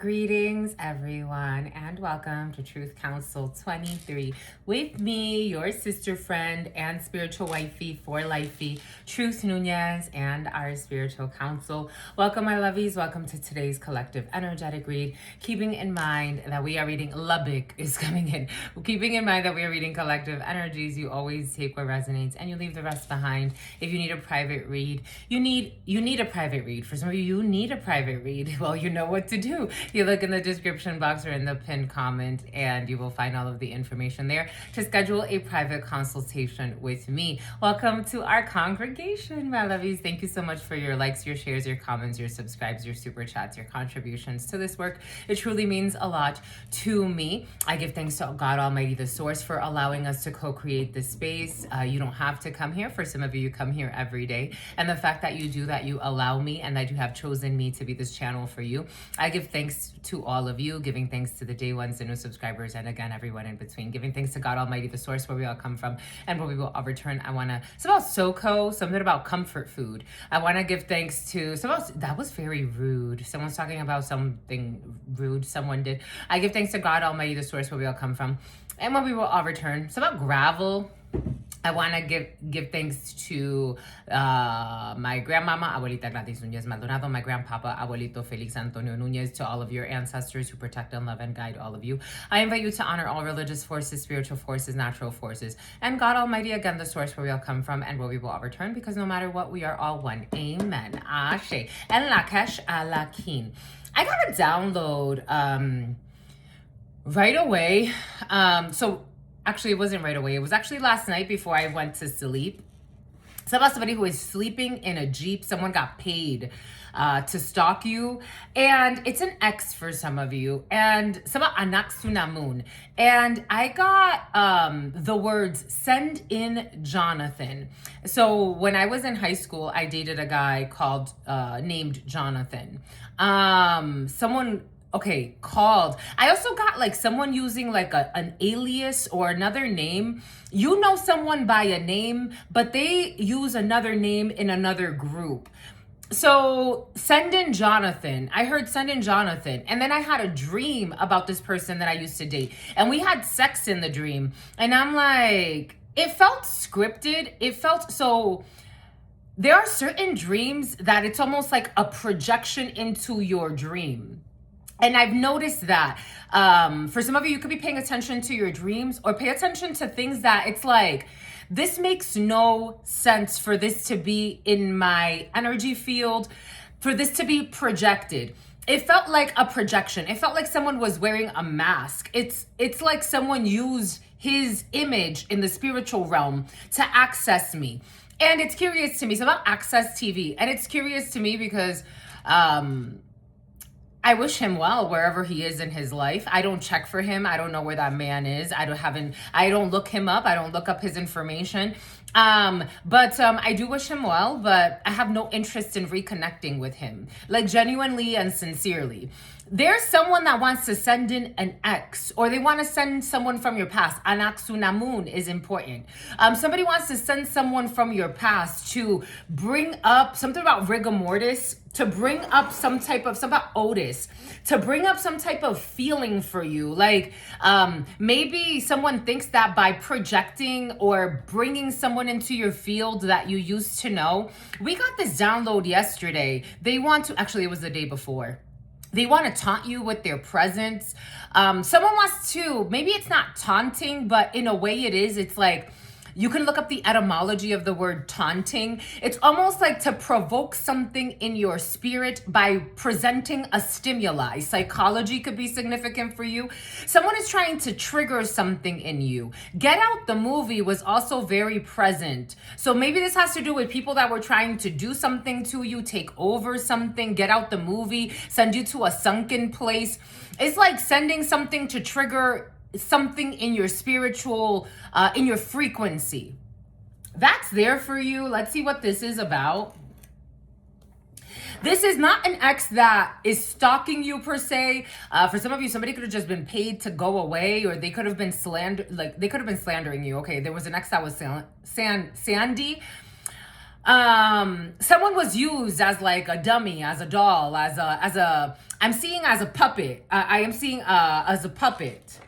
Greetings, everyone, and welcome to Truth Council 23 with me, your sister friend and spiritual wifey for lifey, Truth Nuñez, and our spiritual council. Welcome, my lovies. Welcome to today's collective energetic read. Keeping in mind that we are reading Lubbock is coming in. Keeping in mind that we are reading collective energies, you always take what resonates and you leave the rest behind. If you need a private read, you need a private read. For some of you need a private read. Well, you know what to do. You look in the description box or in the pinned comment and you will find all of the information there to schedule a private consultation with me. Welcome to our congregation, my lovies. Thank you so much for your likes, your shares, your comments, your subscribes, your super chats, your contributions to this work. It truly means a lot to me. I give thanks to God Almighty, the source, for allowing us to co-create this space. You don't have to come here. For some of you, you come here every day. And the fact that you do that, you allow me, and that you have chosen me to be this channel for you. I give thanks to all of you, giving thanks to the day ones, the new subscribers, and again, everyone in between. Giving thanks to God Almighty, the source, where we all come from and where we will all return. I want to, it's about SoCo, something about comfort food. I want to give thanks to, that was very rude. Someone's talking about something rude someone did. I give thanks to God Almighty, the source, where we all come from and where we will all return. It's about gravel. I want to give thanks to my grandmama, Abuelita Gladys Nuñez Maldonado, my grandpapa, Abuelito Felix Antonio Nuñez, to all of your ancestors who protect and love and guide all of you. I invite you to honor all religious forces, spiritual forces, natural forces, and God Almighty, again, the source where we all come from and where we will all return, because no matter what, we are all one. Amen. Ashe. En la kesh alakin. I got a download right away. Actually, it wasn't right away. It was actually last night before I went to sleep. It's about somebody who is sleeping in a Jeep. Someone got paid to stalk you. And it's an ex for some of you. And some anak sunamun. And I got the words, send in Jonathan. So when I was in high school, I dated a guy named Jonathan. Called. I also got like someone using like an alias or another name. You know someone by a name, but they use another name in another group. So send in Jonathan. I heard send in Jonathan. And then I had a dream about this person that I used to date. And we had sex in the dream. And I'm like, it felt scripted. It felt so... There are certain dreams that it's almost like a projection into your dream. And I've noticed that for some of you could be paying attention to your dreams or pay attention to things that it's like, this makes no sense for this to be in my energy field, for this to be projected. It felt like a projection. It felt like someone was wearing a mask. It's like someone used his image in the spiritual realm to access me. And it's curious to me. It's about Access TV. And it's curious to me because... I wish him well wherever he is in his life. I don't check for him. I don't know where that man is. I don't look him up. I don't look up his information. But I do wish him well, but I have no interest in reconnecting with him, like genuinely and sincerely. There's someone that wants to send in an ex, or they want to send someone from your past. Anak sunamun is important. Somebody wants to send someone from your past to bring up something about rigor mortis, to bring up something about Otis, to bring up some type of feeling for you. Like maybe someone thinks that by projecting or bringing someone into your field that you used to know. We got this download yesterday. They want to, actually it was the day before. They want to taunt you with their presence. Someone wants to, maybe it's not taunting, but in a way it is. It's like, you can look up the etymology of the word taunting. It's almost like to provoke something in your spirit by presenting a stimuli. Psychology could be significant for you. Someone is trying to trigger something in you. Get Out the movie was also very present. So maybe this has to do with people that were trying to do something to you, take over something. Get Out the movie, send you to a sunken place. It's like sending something to trigger something in your spiritual, in your frequency. That's there for you. Let's see what this is about. This is not an ex that is stalking you per se. For some of you, somebody could have just been paid to go away, or they could have been slandering you. Okay, there was an ex that was Sandy. Someone was used as like a dummy, as a doll, I'm seeing as a puppet. I am seeing as a puppet.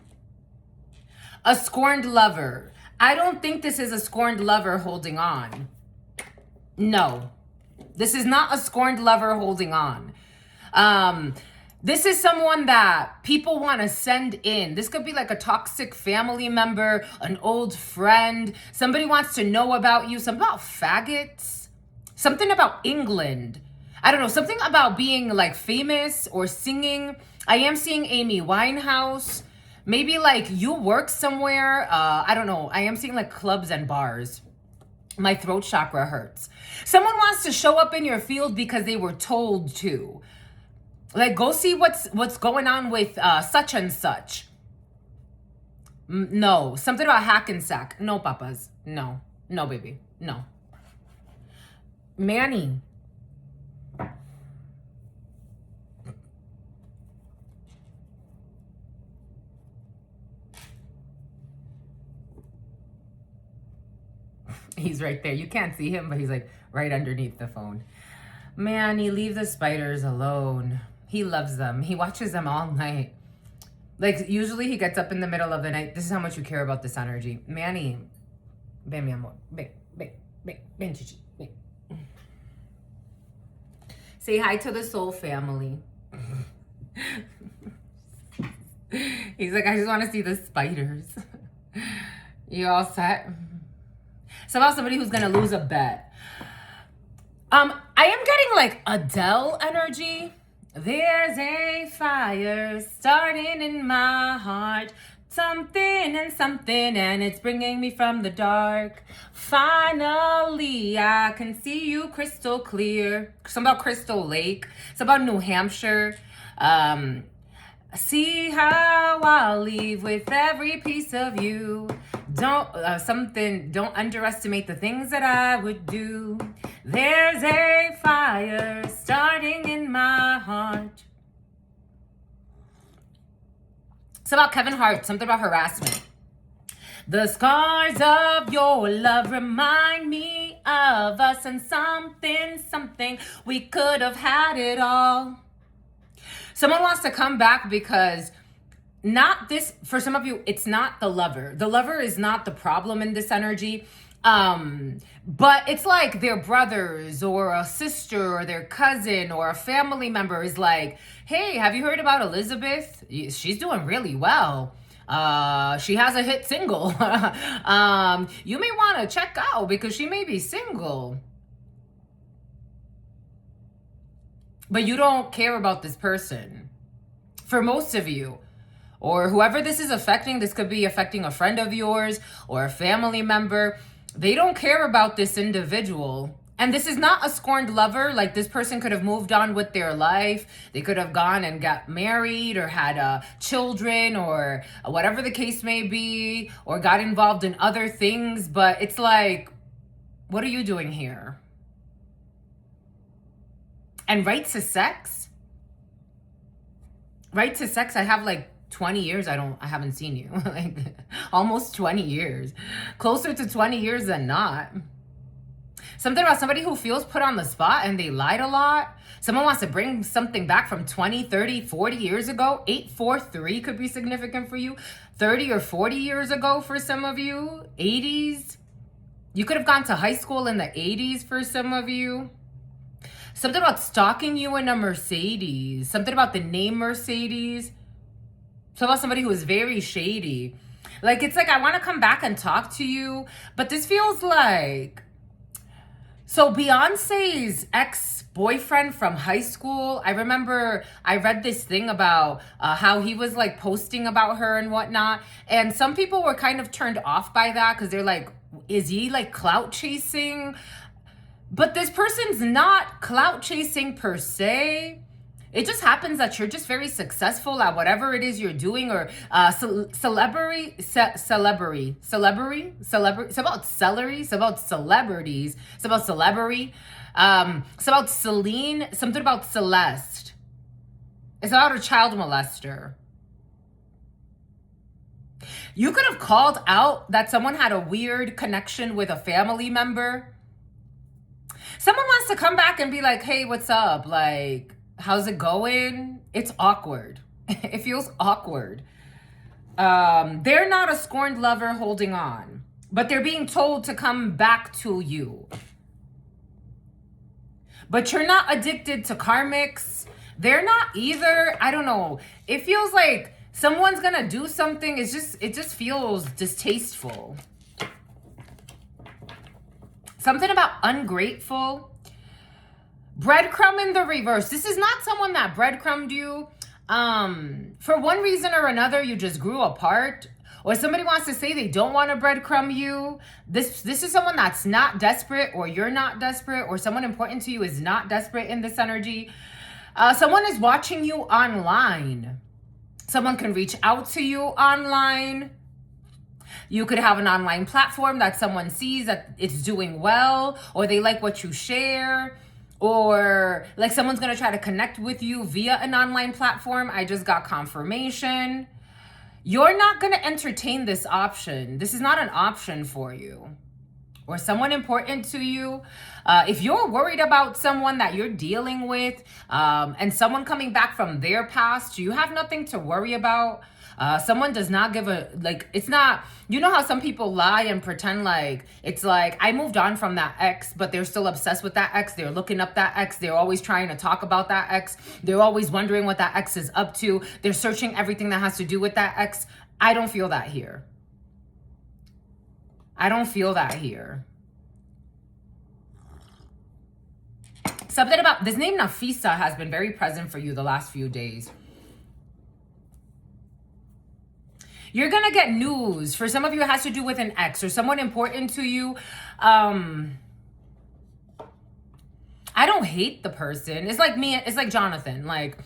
A scorned lover. I don't think this is a scorned lover holding on. No, this is not a scorned lover holding on. This is someone that people want to send in. This could be like a toxic family member, an old friend. Somebody wants to know about you. Something about faggots. Something about England. I don't know. Something about being like famous or singing. I am seeing Amy Winehouse. Maybe like you work somewhere. I don't know. I am seeing like clubs and bars. My throat chakra hurts. Someone wants to show up in your field because they were told to. Like, go see what's going on with such and such. No. Something about Hackensack. No, papas. No. No, baby. No. Manny. He's right there. You can't see him, but he's like right underneath the phone. Manny, leave the spiders alone. He loves them. He watches them all night. Like, usually he gets up in the middle of the night. This is how much you care about this energy. Manny. Ven, mi amor. Ven, ven, ven, ven, chichi. Ven. Say hi to the soul family. He's like, I just want to see the spiders. You all set? It's about somebody who's going to lose a bet. I am getting like Adele energy. There's a fire starting in my heart. Something and it's bringing me from the dark. Finally, I can see you crystal clear. Something about Crystal Lake. It's about New Hampshire. See how I'll leave with every piece of you. Don't underestimate the things that I would do. There's a fire starting in my heart. It's about Kevin Hart, something about harassment. The scars of your love remind me of us and something. We could have had it all. Someone wants to come back because for some of you, it's not the lover. The lover is not the problem in this energy. But it's like their brothers or a sister or their cousin or a family member is like, hey, have you heard about Elizabeth? She's doing really well. She has a hit single. You may want to check out because she may be single. But you don't care about this person. For most of you, or whoever this is affecting, this could be affecting a friend of yours or a family member. They don't care about this individual. And this is not a scorned lover. Like, this person could have moved on with their life. They could have gone and got married or had children or whatever the case may be, or got involved in other things. But it's like, what are you doing here? And right to sex? Right to sex, I have like 20 years I haven't seen you. Like almost 20 years. Closer to 20 years than not. Something about somebody who feels put on the spot and they lied a lot. Someone wants to bring something back from 20, 30, 40 years ago. 843 could be significant for you. 30 or 40 years ago for some of you. 80s. You could have gone to high school in the 80s for some of you. Something about stalking you in a Mercedes. Something about the name Mercedes. Something about somebody who is very shady. Like, it's like, I want to come back and talk to you. But this feels like... So Beyonce's ex-boyfriend from high school, I remember I read this thing about how he was like posting about her and whatnot. And some people were kind of turned off by that because they're like, is he like clout chasing? But this person's not clout chasing per se. It just happens that you're just very successful at whatever it is you're doing, or celebrity. It's about celery. It's about celebrities. It's about celebrity. It's about Celine. Something about Celeste. It's about a child molester. You could have called out that someone had a weird connection with a family member. Someone wants to come back and be like, hey, what's up? Like, how's it going? It's awkward. It feels awkward. They're not a scorned lover holding on, but they're being told to come back to you. But you're not addicted to karmics. They're not either. I don't know. It feels like someone's gonna do something. It just feels distasteful. Something about ungrateful. Breadcrumb in the reverse. This is not someone that breadcrumbed you. For one reason or another, you just grew apart. Or somebody wants to say they don't want to breadcrumb you. This is someone that's not desperate, or you're not desperate, or someone important to you is not desperate in this energy. Someone is watching you online. Someone can reach out to you online. You could have an online platform that someone sees that it's doing well, or they like what you share, or like someone's going to try to connect with you via an online platform. I just got confirmation. You're not going to entertain this option. This is not an option for you. Or someone important to you. If you're worried about someone that you're dealing with, and someone coming back from their past, you have nothing to worry about. Someone does not give a, like, it's not, you know how some people lie and pretend like, it's like, I moved on from that ex, but they're still obsessed with that ex. They're looking up that ex. They're always trying to talk about that ex. They're always wondering what that ex is up to. They're searching everything that has to do with that ex. I don't feel that here. I don't feel that here. Something about this name Nafisa has been very present for you the last few days. You're going to get news. For some of you, it has to do with an ex or someone important to you. I don't hate the person. It's like me. It's like Jonathan. Like,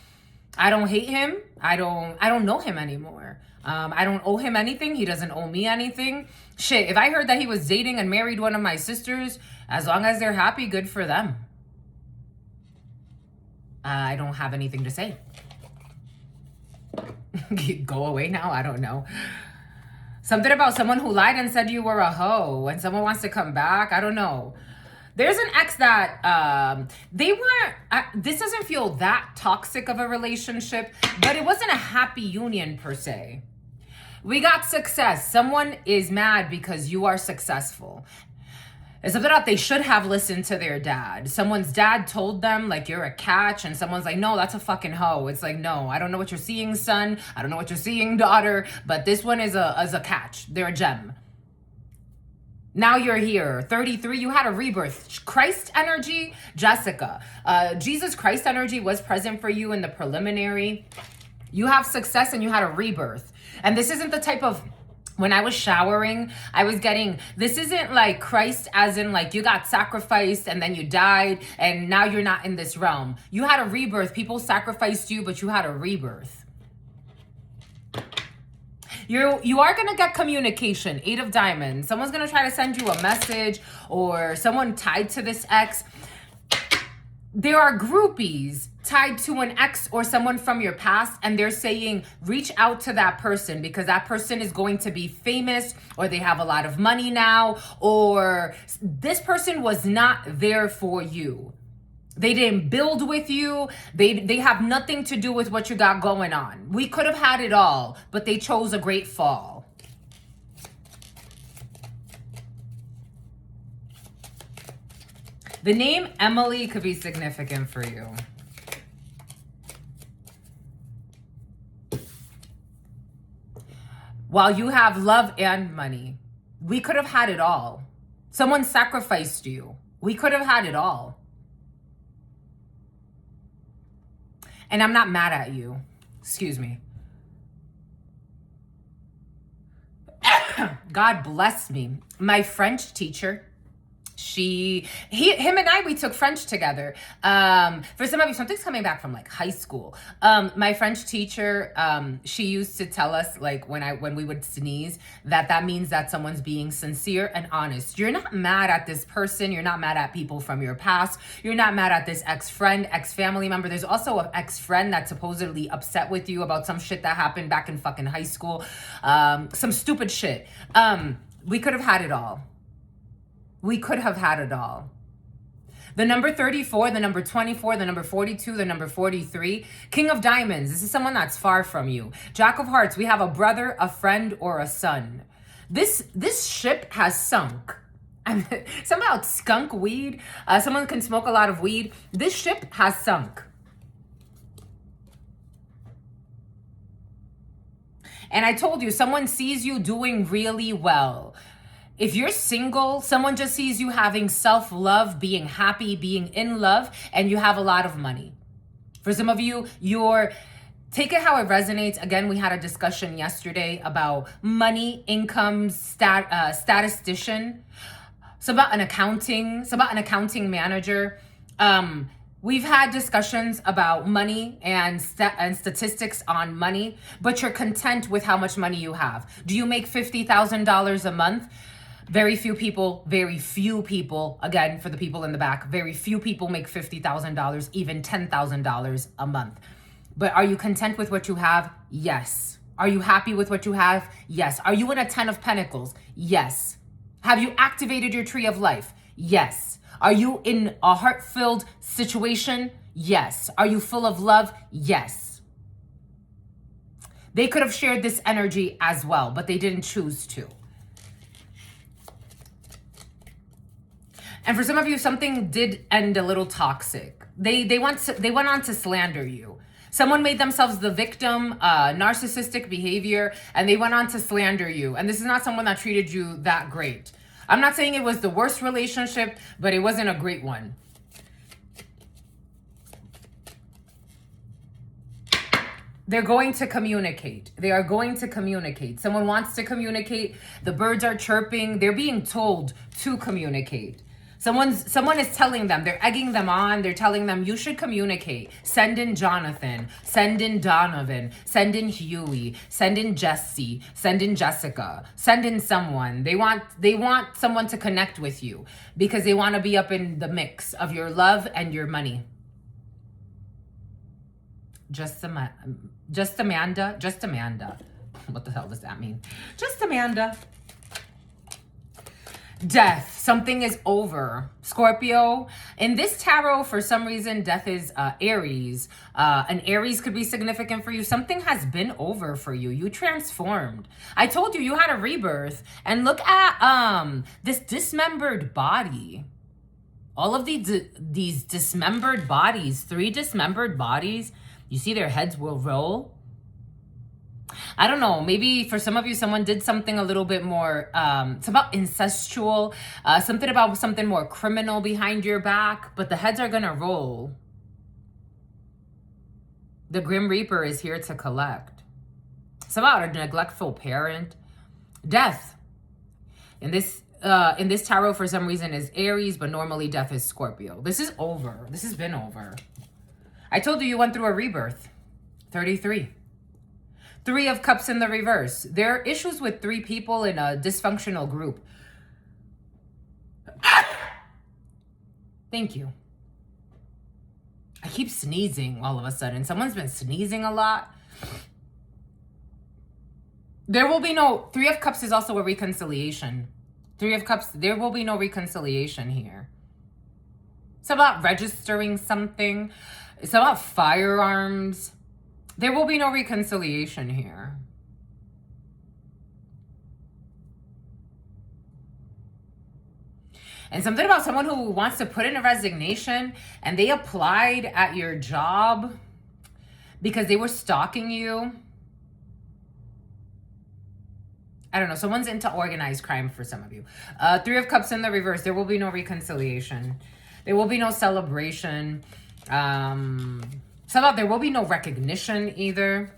I don't hate him. I don't know him anymore. I don't owe him anything. He doesn't owe me anything. Shit, if I heard that he was dating and married one of my sisters, as long as they're happy, good for them. I don't have anything to say. Go away now? I don't know. Something about someone who lied and said you were a hoe, and someone wants to come back. I don't know. There's an ex that they weren't, this doesn't feel that toxic of a relationship, but it wasn't a happy union per se. We got success. Someone is mad because you are successful. It's something that they should have listened to their dad. Someone's dad told them, like, you're a catch, and someone's like, no, that's a fucking hoe. It's like, no, I don't know what you're seeing, son. I don't know what you're seeing, daughter, but this one is a catch. They're a gem. Now you're here, 33, you had a rebirth. Christ energy, Jessica. Jesus Christ energy was present for you in the preliminary. You have success and you had a rebirth. And this isn't the type of, when I was showering, I was getting, this isn't like Christ as in like you got sacrificed and then you died and now you're not in this realm. You had a rebirth. People sacrificed you, but you had a rebirth. You are going to get communication. 8 of Diamonds. Someone's going to try to send you a message, or someone tied to this ex. There are groupies tied to an ex or someone from your past, and they're saying, reach out to that person because that person is going to be famous, or they have a lot of money now, or this person was not there for you. They didn't build with you. They have nothing to do with what you got going on. We could have had it all, but they chose a great fall. The name Emily could be significant for you. While you have love and money, we could have had it all. Someone sacrificed you. We could have had it all. And I'm not mad at you. Excuse me. God bless me. My French teacher, him and I, we took French together. For some of you, something's coming back from like high school. My French teacher, she used to tell us, like, when we would sneeze, that means that someone's being sincere and honest. You're not mad at this person. You're not mad at people from your past. You're not mad at this ex-friend, ex-family member. There's also an ex-friend that's supposedly upset with you about some shit that happened back in fucking high school. Some stupid shit. We could have had it all. We could have had it all. The number 34, the number 24, the number 42, the number 43. King of Diamonds, this is someone that's far from you. Jack of Hearts, we have a brother, a friend, or a son. This ship has sunk. Somehow skunk weed. Someone can smoke a lot of weed. This ship has sunk. And I told you, someone sees you doing really well. If you're single, someone just sees you having self-love, being happy, being in love, and you have a lot of money. For some of you, take it how it resonates. Again, we had a discussion yesterday about money, income, statistician. It's about an accounting manager. We've had discussions about money and statistics on money, but you're content with how much money you have. Do you make $50,000 a month? Very few people, again, for the people in the back, very few people make $50,000, even $10,000 a month. But are you content with what you have? Yes. Are you happy with what you have? Yes. Are you in a 10 of Pentacles? Yes. Have you activated your tree of life? Yes. Are you in a heart-filled situation? Yes. Are you full of love? Yes. They could have shared this energy as well, but they didn't choose to. And for some of you, something did end a little toxic. They went on to slander you. Someone made themselves the victim, narcissistic behavior, and they went on to slander you. And this is not someone that treated you that great. I'm not saying it was the worst relationship, but it wasn't a great one. They're going to communicate. They are going to communicate. Someone wants to communicate. The birds are chirping. They're being told to communicate. Someone is telling them, they're egging them on, they're telling them, you should communicate. Send in Jonathan, send in Donovan, send in Huey, send in Jesse, send in Jessica, send in someone. They want someone to connect with you because they want to be up in the mix of your love and your money. Just Amanda. What the hell does that mean? Just Amanda. Death. Something is over. Scorpio. In this tarot, for some reason, death is Aries. An Aries could be significant for you. Something has been over for you. You transformed. I told you, you had a rebirth. And look at this dismembered body. All of these dismembered bodies. 3 dismembered bodies. You see their heads will roll. I don't know, maybe for some of you, someone did something a little bit more, it's about incestual, something more criminal behind your back, but the heads are gonna roll. The Grim Reaper is here to collect. It's about a neglectful parent. Death. In this tarot, for some reason, is Aries, but normally death is Scorpio. This is over. This has been over. I told you went through a rebirth. 33. 3 of Cups in the reverse. There are issues with 3 people in a dysfunctional group. Thank you. I keep sneezing all of a sudden. Someone's been sneezing a lot. There will be no... 3 of Cups is also a reconciliation. 3 of Cups, there will be no reconciliation here. It's about registering something. It's about firearms. There will be no reconciliation here. And something about someone who wants to put in a resignation and they applied at your job because they were stalking you. I don't know. Someone's into organized crime for some of you. 3 of Cups in the reverse. There will be no reconciliation. There will be no celebration. There will be no recognition either.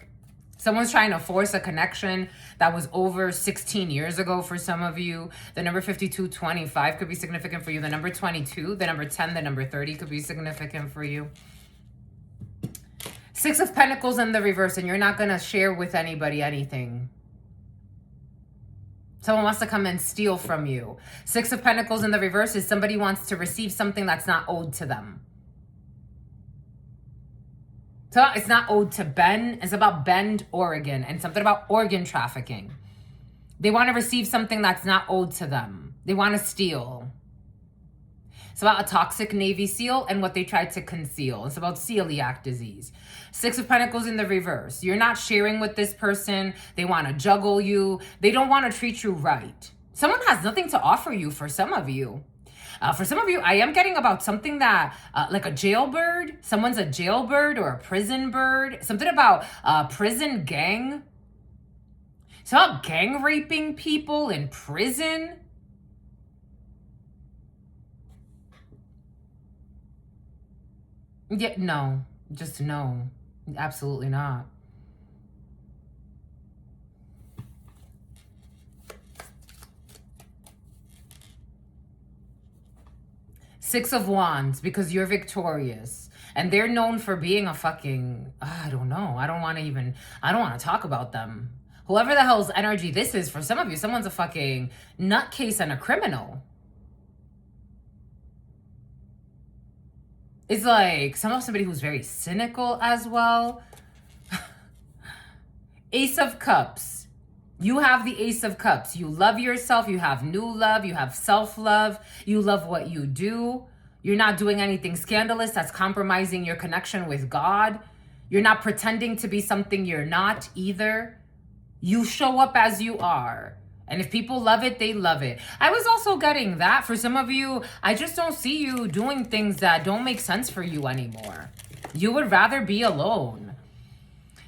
Someone's trying to force a connection that was over 16 years ago for some of you. The number 5225 could be significant for you. The number 22, the number 10, the number 30 could be significant for you. 6 of Pentacles in the reverse, and you're not going to share with anybody anything. Someone wants to come and steal from you. 6 of Pentacles in the reverse is somebody wants to receive something that's not owed to them. So it's not owed to Bend. It's about Bend, Oregon, and something about organ trafficking. They want to receive something that's not owed to them. They want to steal. It's about a toxic Navy SEAL and what they tried to conceal. It's about celiac disease. Six of Pentacles in the reverse. You're not sharing with this person. They want to juggle you. They don't want to treat you right. Someone has nothing to offer you for some of you. For some of you, I am getting about something that, like a jailbird. Someone's a jailbird or a prison bird. Something about prison gang. It's about gang raping people in prison. Yeah, no. Just no. Absolutely not. Six of Wands, because you're victorious. And they're known for being a fucking, I don't know. I don't want to talk about them. Whoever the hell's energy this is, for some of you, someone's a fucking nutcase and a criminal. It's like somebody who's very cynical as well. Ace of Cups. You have the Ace of Cups. You love yourself. You have new love. You have self-love. You love what you do. You're not doing anything scandalous that's compromising your connection with God. You're not pretending to be something you're not either. You show up as you are. And if people love it, they love it. I was also getting that. For some of you, I just don't see you doing things that don't make sense for you anymore. You would rather be alone.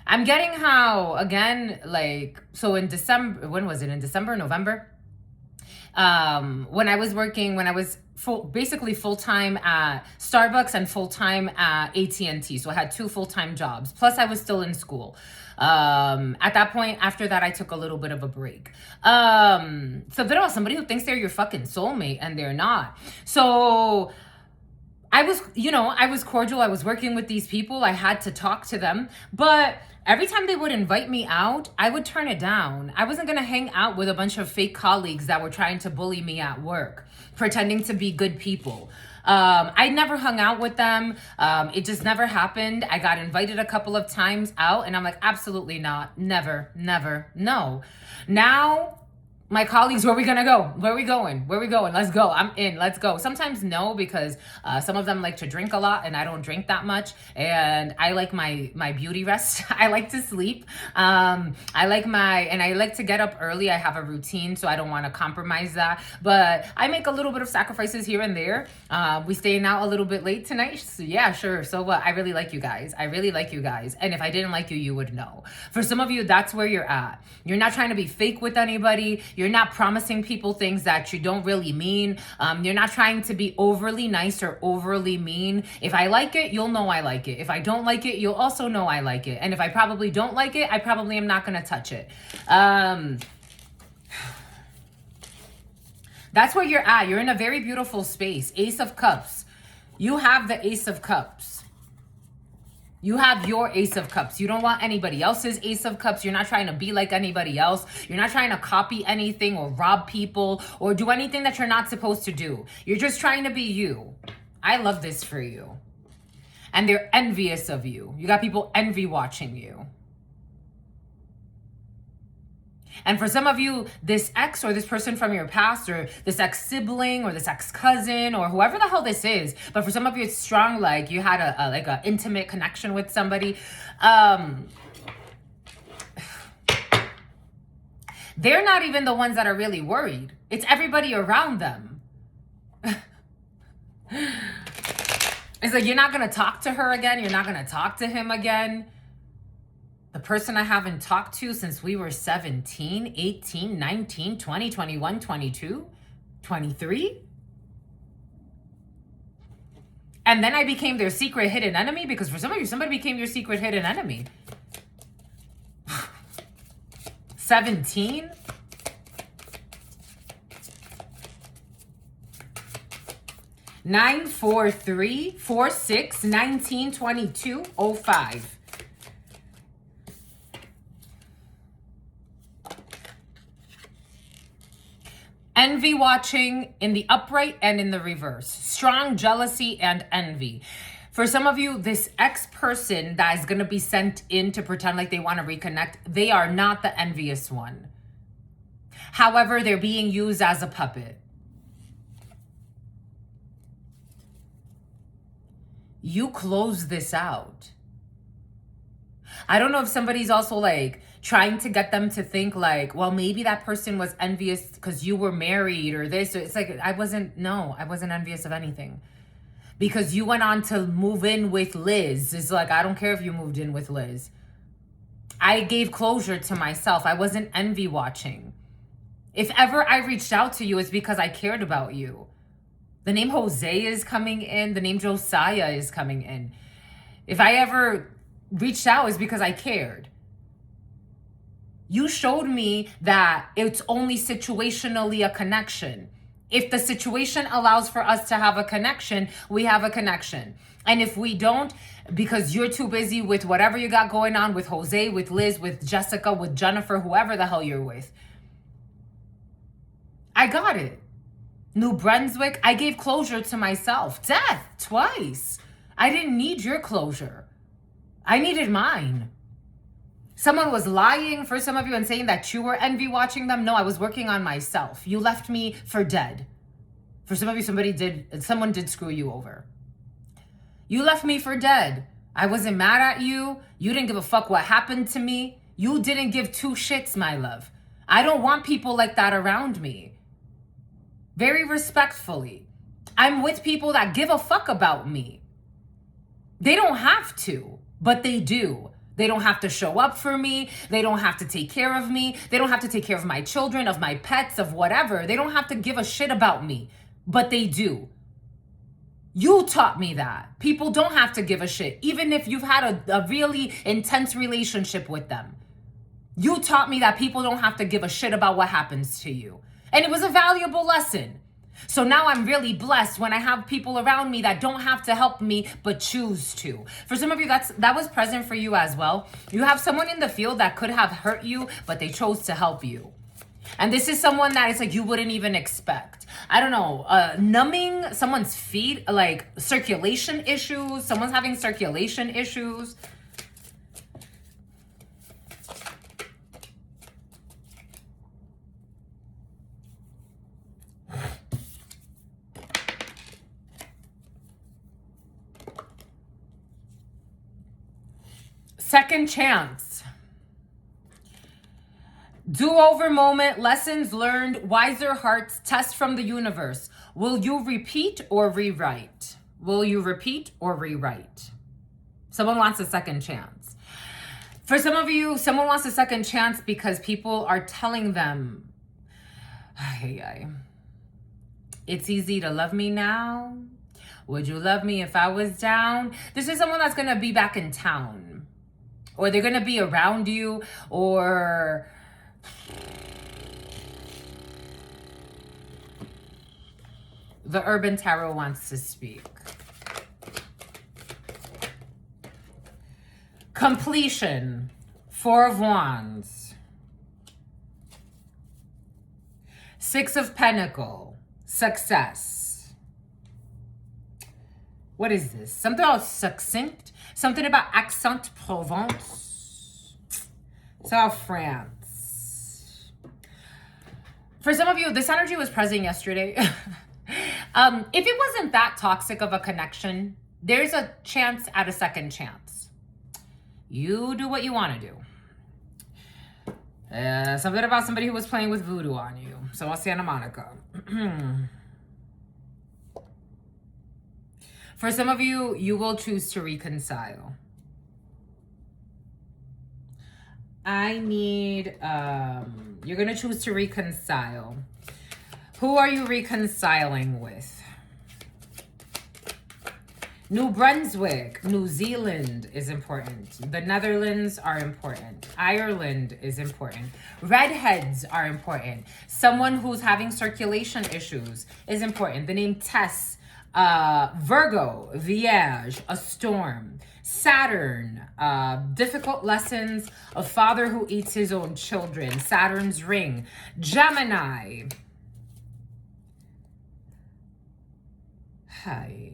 I'm getting how, again, like, so in December, when was it? In December, November? When I was basically full-time at Starbucks and full-time at AT&T. So I had 2 full-time jobs. Plus I was still in school. At that point, after that, I took a little bit of a break. So there was somebody who thinks they're your fucking soulmate and they're not. So I was cordial. I was working with these people. I had to talk to them. But every time they would invite me out, I would turn it down. I wasn't going to hang out with a bunch of fake colleagues that were trying to bully me at work, pretending to be good people. I never hung out with them. It just never happened. I got invited a couple of times out and I'm like, absolutely not. Never, no. Now, my colleagues, where are we gonna go? Where are we going? Let's go. I'm in. Let's go. Sometimes no, because some of them like to drink a lot and I don't drink that much. And I like my beauty rest. I like to sleep. I like to get up early. I have a routine, so I don't want to compromise that. But I make a little bit of sacrifices here and there. We staying out a little bit late tonight. So yeah, sure. So what? I really like you guys. And if I didn't like you, you would know. For some of you, that's where you're at. You're not trying to be fake with anybody. You're not promising people things that you don't really mean. You're not trying to be overly nice or overly mean. If I like it, you'll know I like it. If I don't like it, you'll also know I like it. And if I probably don't like it, I probably am not going to touch it. That's where you're at. You're in a very beautiful space. Ace of Cups. You have the Ace of Cups. You have your Ace of Cups. You don't want anybody else's Ace of Cups. You're not trying to be like anybody else. You're not trying to copy anything or rob people or do anything that you're not supposed to do. You're just trying to be you. I love this for you. And they're envious of you. You got people envy watching you. And for some of you, this ex or this person from your past or this ex-sibling or this ex-cousin or whoever the hell this is, but for some of you, it's strong, like you had a intimate connection with somebody. They're not even the ones that are really worried. It's everybody around them. It's like, you're not going to talk to her again. You're not going to talk to him again. The person I haven't talked to since we were 17, 18, 19, 20, 21, 22, 23. And then I became their secret hidden enemy, because for some of you, somebody became your secret hidden enemy. 17. Nine, 4, 3, 4, 6, 19, 22, 05. Envy watching in the upright and in the reverse. Strong jealousy and envy. For some of you, this ex-person that is going to be sent in to pretend like they want to reconnect, they are not the envious one. However, they're being used as a puppet. you close this out. I don't know if somebody's also like trying to get them to think like, well, maybe that person was envious because you were married or this. It's like, I wasn't envious of anything. Because you went on to move in with Liz. It's like, I don't care if you moved in with Liz. I gave closure to myself. I wasn't envy watching. If ever I reached out to you, it's because I cared about you. The name Jose is coming in. The name Josiah is coming in. If I ever reached out, it's because I cared. You showed me that it's only situationally a connection. If the situation allows for us to have a connection, we have a connection. And if we don't, because you're too busy with whatever you got going on with Jose, with Liz, with Jessica, with Jennifer, whoever the hell you're with, I got it. New Brunswick, I gave closure to myself. Death, twice. I didn't need your closure. I needed mine. Someone was lying for some of you and saying that you were envy watching them. No, I was working on myself. You left me for dead. For some of you, someone did screw you over. You left me for dead. I wasn't mad at you. You didn't give a fuck what happened to me. You didn't give two shits, my love. I don't want people like that around me. Very respectfully. I'm with people that give a fuck about me. They don't have to, but they do. They don't have to show up for me. They don't have to take care of me. They don't have to take care of my children, of my pets, of whatever. They don't have to give a shit about me, but they do. You taught me that. People don't have to give a shit, even if you've had a really intense relationship with them. You taught me that people don't have to give a shit about what happens to you. And it was a valuable lesson. So now I'm really blessed when I have people around me that don't have to help me, but choose to. For some of you, that was present for you as well. You have someone in the field that could have hurt you, but they chose to help you. And this is someone that it's like you wouldn't even expect. I don't know, numbing someone's feet, like circulation issues. Someone's having circulation issues. Second chance. Do-over moment, lessons learned, wiser hearts, test from the universe. Will you repeat or rewrite? Will you repeat or rewrite? Someone wants a second chance. For some of you, someone wants a second chance because people are telling them, it's easy to love me now. Would you love me if I was down? This is someone that's going to be back in town. Or they're going to be around you, or the Urban Tarot wants to speak. Completion. Four of Wands. Six of Pentacles. Success. What is this? Something about succinct? Something about Aix-en-Provence. South France. For some of you, this energy was present yesterday. If it wasn't that toxic of a connection, there's a chance at a second chance. You do what you want to do. Something about somebody who was playing with voodoo on you. So Santa Monica. For some of you, you will choose to reconcile. I need, you're going to choose to reconcile. Who are you reconciling with? New Brunswick, New Zealand is important. The Netherlands are important. Ireland is important. Redheads are important. Someone who's having circulation issues is important. The name Tess. Virgo, Vierge, a storm, Saturn, difficult lessons, a father who eats his own children, Saturn's ring, Gemini. Hi.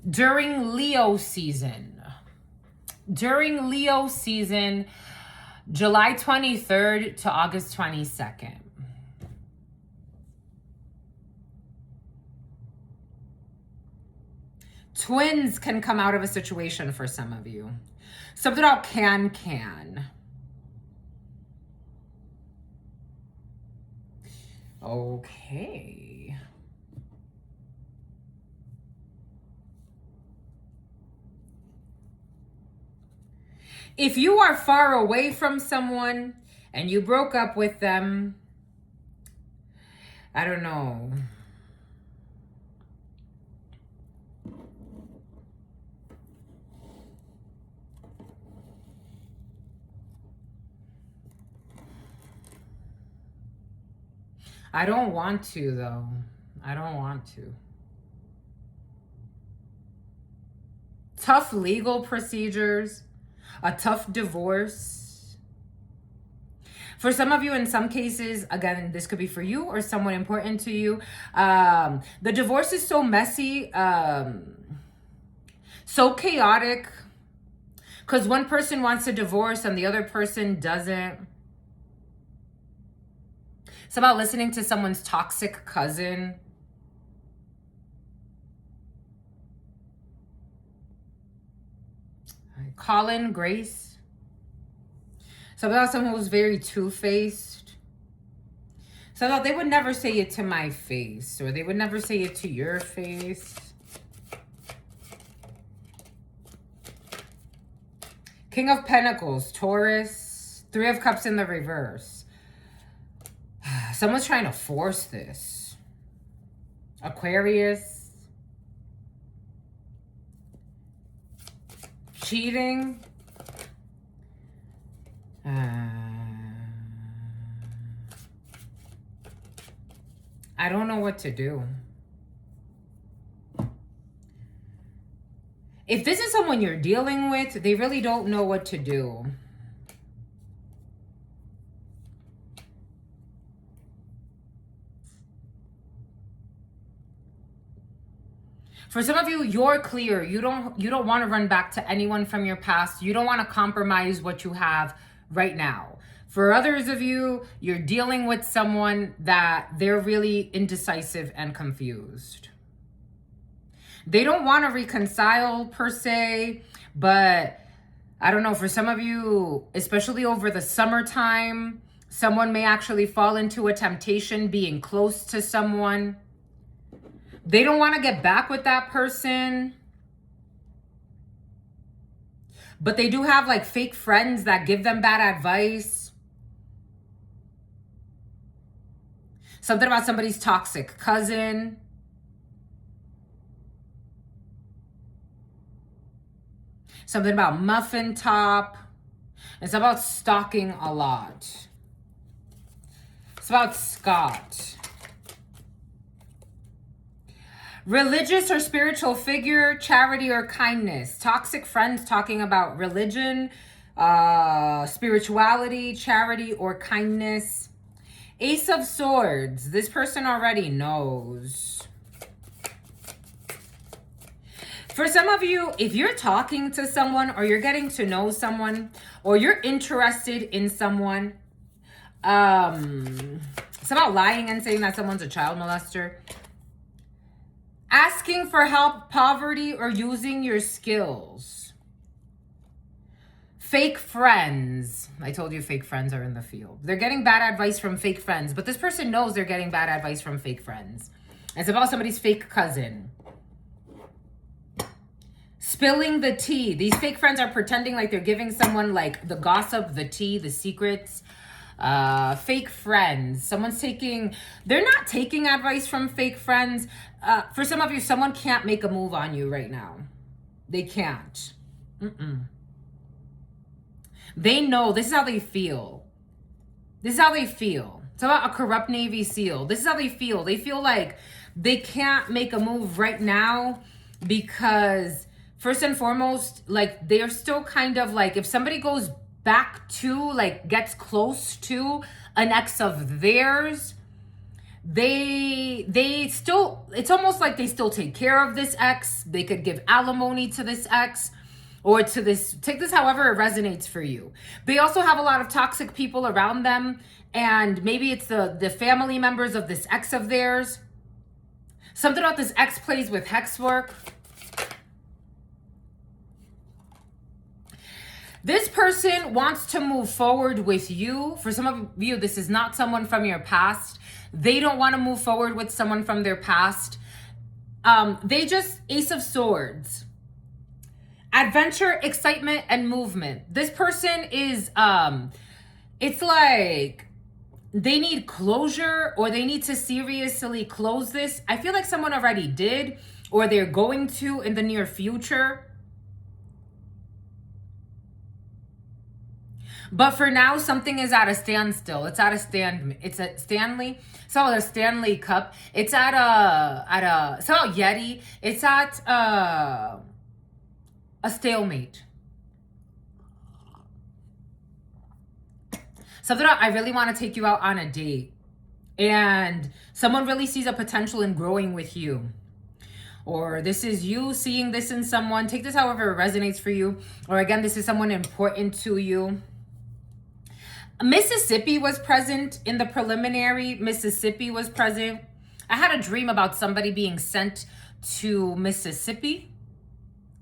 During Leo season, July 23rd to August 22nd. Twins can come out of a situation for some of you. Something about can. Okay. If you are far away from someone and you broke up with them, I don't know. I don't want to, though. I don't want to. Tough legal procedures, a tough divorce. For some of you, in some cases, again, this could be for you or someone important to you. The divorce is so messy, so chaotic, because one person wants a divorce and the other person doesn't. It's about listening to someone's toxic cousin. Colin, Grace. So about someone who's very two-faced. So that they would never say it to my face, or they would never say it to your face. King of Pentacles, Taurus. Three of Cups in the reverse. Someone's trying to force this. Aquarius. Cheating. I don't know what to do. If this is someone you're dealing with, they really don't know what to do. For some of you, you're clear. You don't want to run back to anyone from your past. You don't want to compromise what you have right now. For others of you, you're dealing with someone that they're really indecisive and confused. They don't want to reconcile per se, but I don't know, for some of you, especially over the summertime, someone may actually fall into a temptation being close to someone. They don't want to get back with that person. But they do have like fake friends that give them bad advice. Something about somebody's toxic cousin. Something about muffin top. It's about stalking a lot. It's about Scott. Religious or spiritual figure, charity or kindness. Toxic friends talking about religion, spirituality, charity or kindness. Ace of Swords. This person already knows. For some of you, if you're talking to someone or you're getting to know someone or you're interested in someone, it's about lying and saying that someone's a child molester. Asking for help, poverty, or using your skills. Fake friends. I told you fake friends are in the field. They're getting bad advice from fake friends, but this person knows they're getting bad advice from fake friends. It's about somebody's fake cousin. Spilling the tea. These fake friends are pretending like they're giving someone like the gossip, the tea, the secrets. Fake friends. Someone's they're not taking advice from fake friends. For some of you, someone can't make a move on you right now. They can't. They know. This is how they feel. This is how they feel. It's about a corrupt Navy SEAL. This is how they feel. They feel like they can't make a move right now because first and foremost, like they're still kind of like, if somebody goes back to, like gets close to an ex of theirs, they still, it's almost like they still take care of this ex. They could give alimony to this ex or to this, take this however it resonates for you. They also have a lot of toxic people around them, and maybe it's the family members of this ex of theirs. Something about this ex plays with hex work. This person wants to move forward with you. For some of you, this is not someone from your past. They don't want to move forward with someone from their past. They just, Ace of Swords. Adventure, excitement, and movement. This person is, it's like they need closure, or they need to seriously close this. I feel like someone already did, or they're going to in the near future. But for now, something is at a standstill. It's at a Stanley. So a Stanley Cup. It's at a Yeti. It's at a stalemate. Something I really want to take you out on a date. And someone really sees a potential in growing with you. Or this is you seeing this in someone. Take this however it resonates for you. Or again, this is someone important to you. Mississippi was present in the preliminary. Mississippi was present. I had a dream about somebody being sent to Mississippi.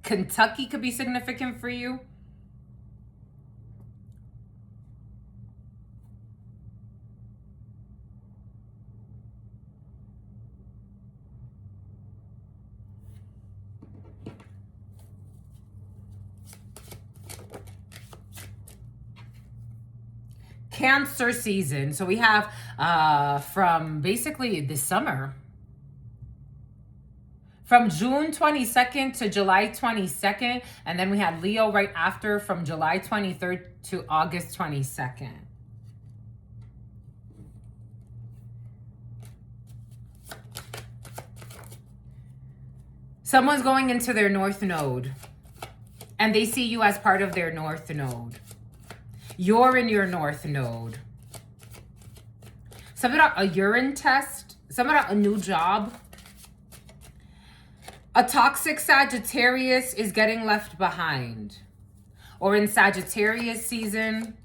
Kentucky could be significant for you. Cancer season. So we have from basically this summer, from June 22nd to July 22nd, and then we had Leo right after from July 23rd to August 22nd. Someone's going into their North Node, and they see you as part of their North Node. You're in your North Node. Something about a urine test. Something about a new job. A toxic Sagittarius is getting left behind. Or in Sagittarius season.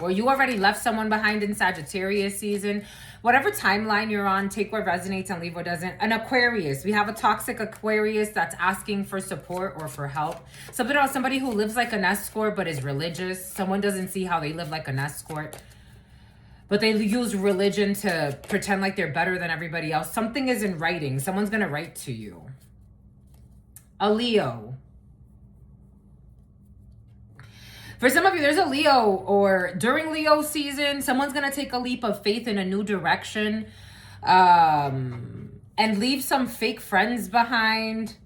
Or you already left someone behind in Sagittarius season. Whatever timeline you're on, take what resonates and leave what doesn't. An Aquarius. We have a toxic Aquarius that's asking for support or for help. Something about somebody who lives like an escort but is religious. Someone doesn't see how they live like an escort, but they use religion to pretend like they're better than everybody else. Something is in writing. Someone's going to write to you. A Leo. For some of you, there's a Leo, or during Leo season, someone's going to take a leap of faith in a new direction and leave some fake friends behind.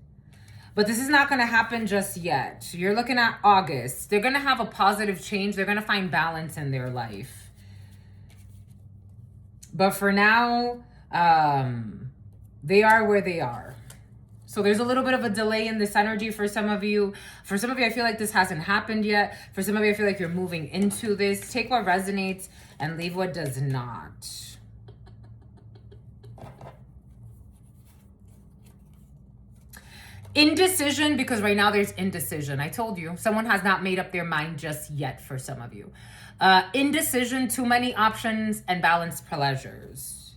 But this is not going to happen just yet. You're looking at August. They're going to have a positive change. They're going to find balance in their life. But for now, they are where they are. So there's a little bit of a delay in this energy for some of you. For some of you, I feel like this hasn't happened yet. For some of you, I feel like you're moving into this. Take what resonates and leave what does not. Indecision, because right now there's indecision. I told you, someone has not made up their mind just yet for some of you. Indecision, too many options, and balanced pleasures.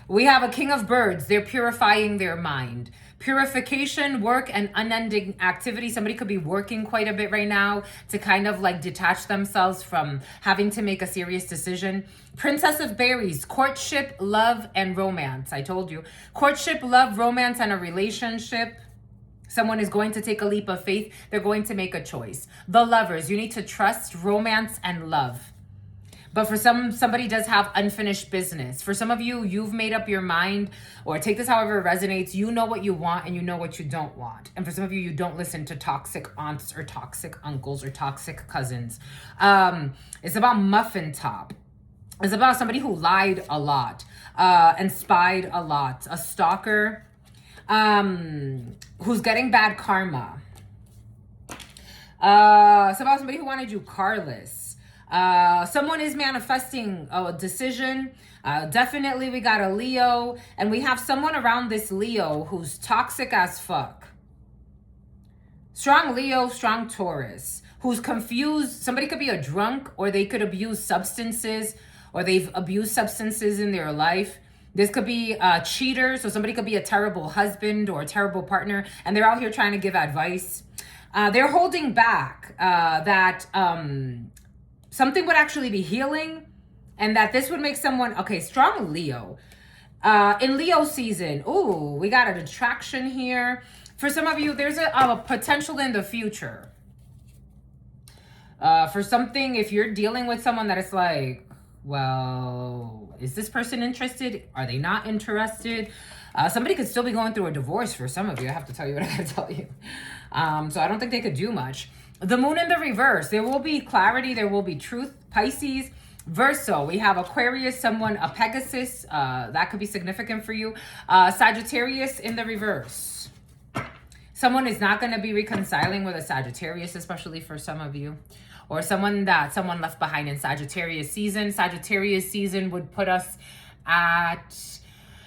We have a King of Birds. They're purifying their mind. Purification, work, and unending activity. Somebody could be working quite a bit right now to kind of like detach themselves from having to make a serious decision. Princess of Berries, courtship, love, and romance. I told you. Courtship, love, romance, and a relationship. Someone is going to take a leap of faith. They're going to make a choice. The Lovers, you need to trust, romance, and love. But for somebody does have unfinished business. For some of you, you've made up your mind, or take this however it resonates. You know what you want and you know what you don't want. And for some of you, you don't listen to toxic aunts or toxic uncles or toxic cousins. It's about Muffin Top. It's about somebody who lied a lot and spied a lot. A stalker who's getting bad karma. It's about somebody who wanted you carless. Someone is manifesting a decision. Definitely we got a Leo, and we have someone around this Leo who's toxic as fuck. Strong Leo, strong Taurus, who's confused. Somebody could be a drunk, or they could abuse substances, or they've abused substances in their life. This could be a cheater. So somebody could be a terrible husband or a terrible partner, and they're out here trying to give advice. They're holding back that something would actually be healing, and that this would make someone, okay, strong Leo. In Leo season, ooh, we got an attraction here. For some of you, there's a potential in the future. For something, if you're dealing with someone that is like, well, is this person interested? Are they not interested? Somebody could still be going through a divorce for some of you. I have to tell you what I gotta tell you. So I don't think they could do much. The moon in the reverse. There will be clarity. There will be truth. Pisces. Verso. We have Aquarius, someone, a Pegasus. That could be significant for you. Sagittarius in the reverse. Someone is not going to be reconciling with a Sagittarius, especially for some of you. Or someone left behind in Sagittarius season. Sagittarius season would put us at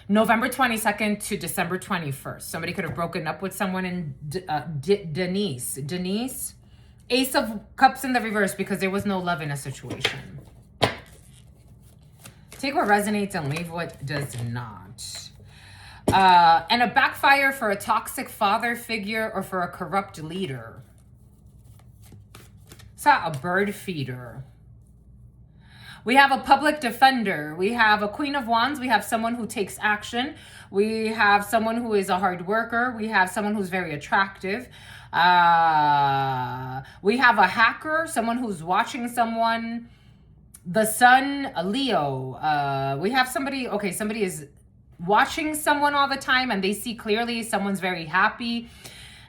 November 22nd to December 21st. Somebody could have broken up with someone in Denise. Ace of Cups in the reverse because there was no love in a situation. Take what resonates and leave what does not. And a backfire for a toxic father figure or for a corrupt leader. It's not a bird feeder. We have a public defender. We have a Queen of Wands. We have someone who takes action. We have someone who is a hard worker. We have someone who's very attractive. We have a hacker, someone who's watching someone. The Sun, a Leo. We have somebody, okay, somebody is watching someone all the time and they see clearly someone's very happy.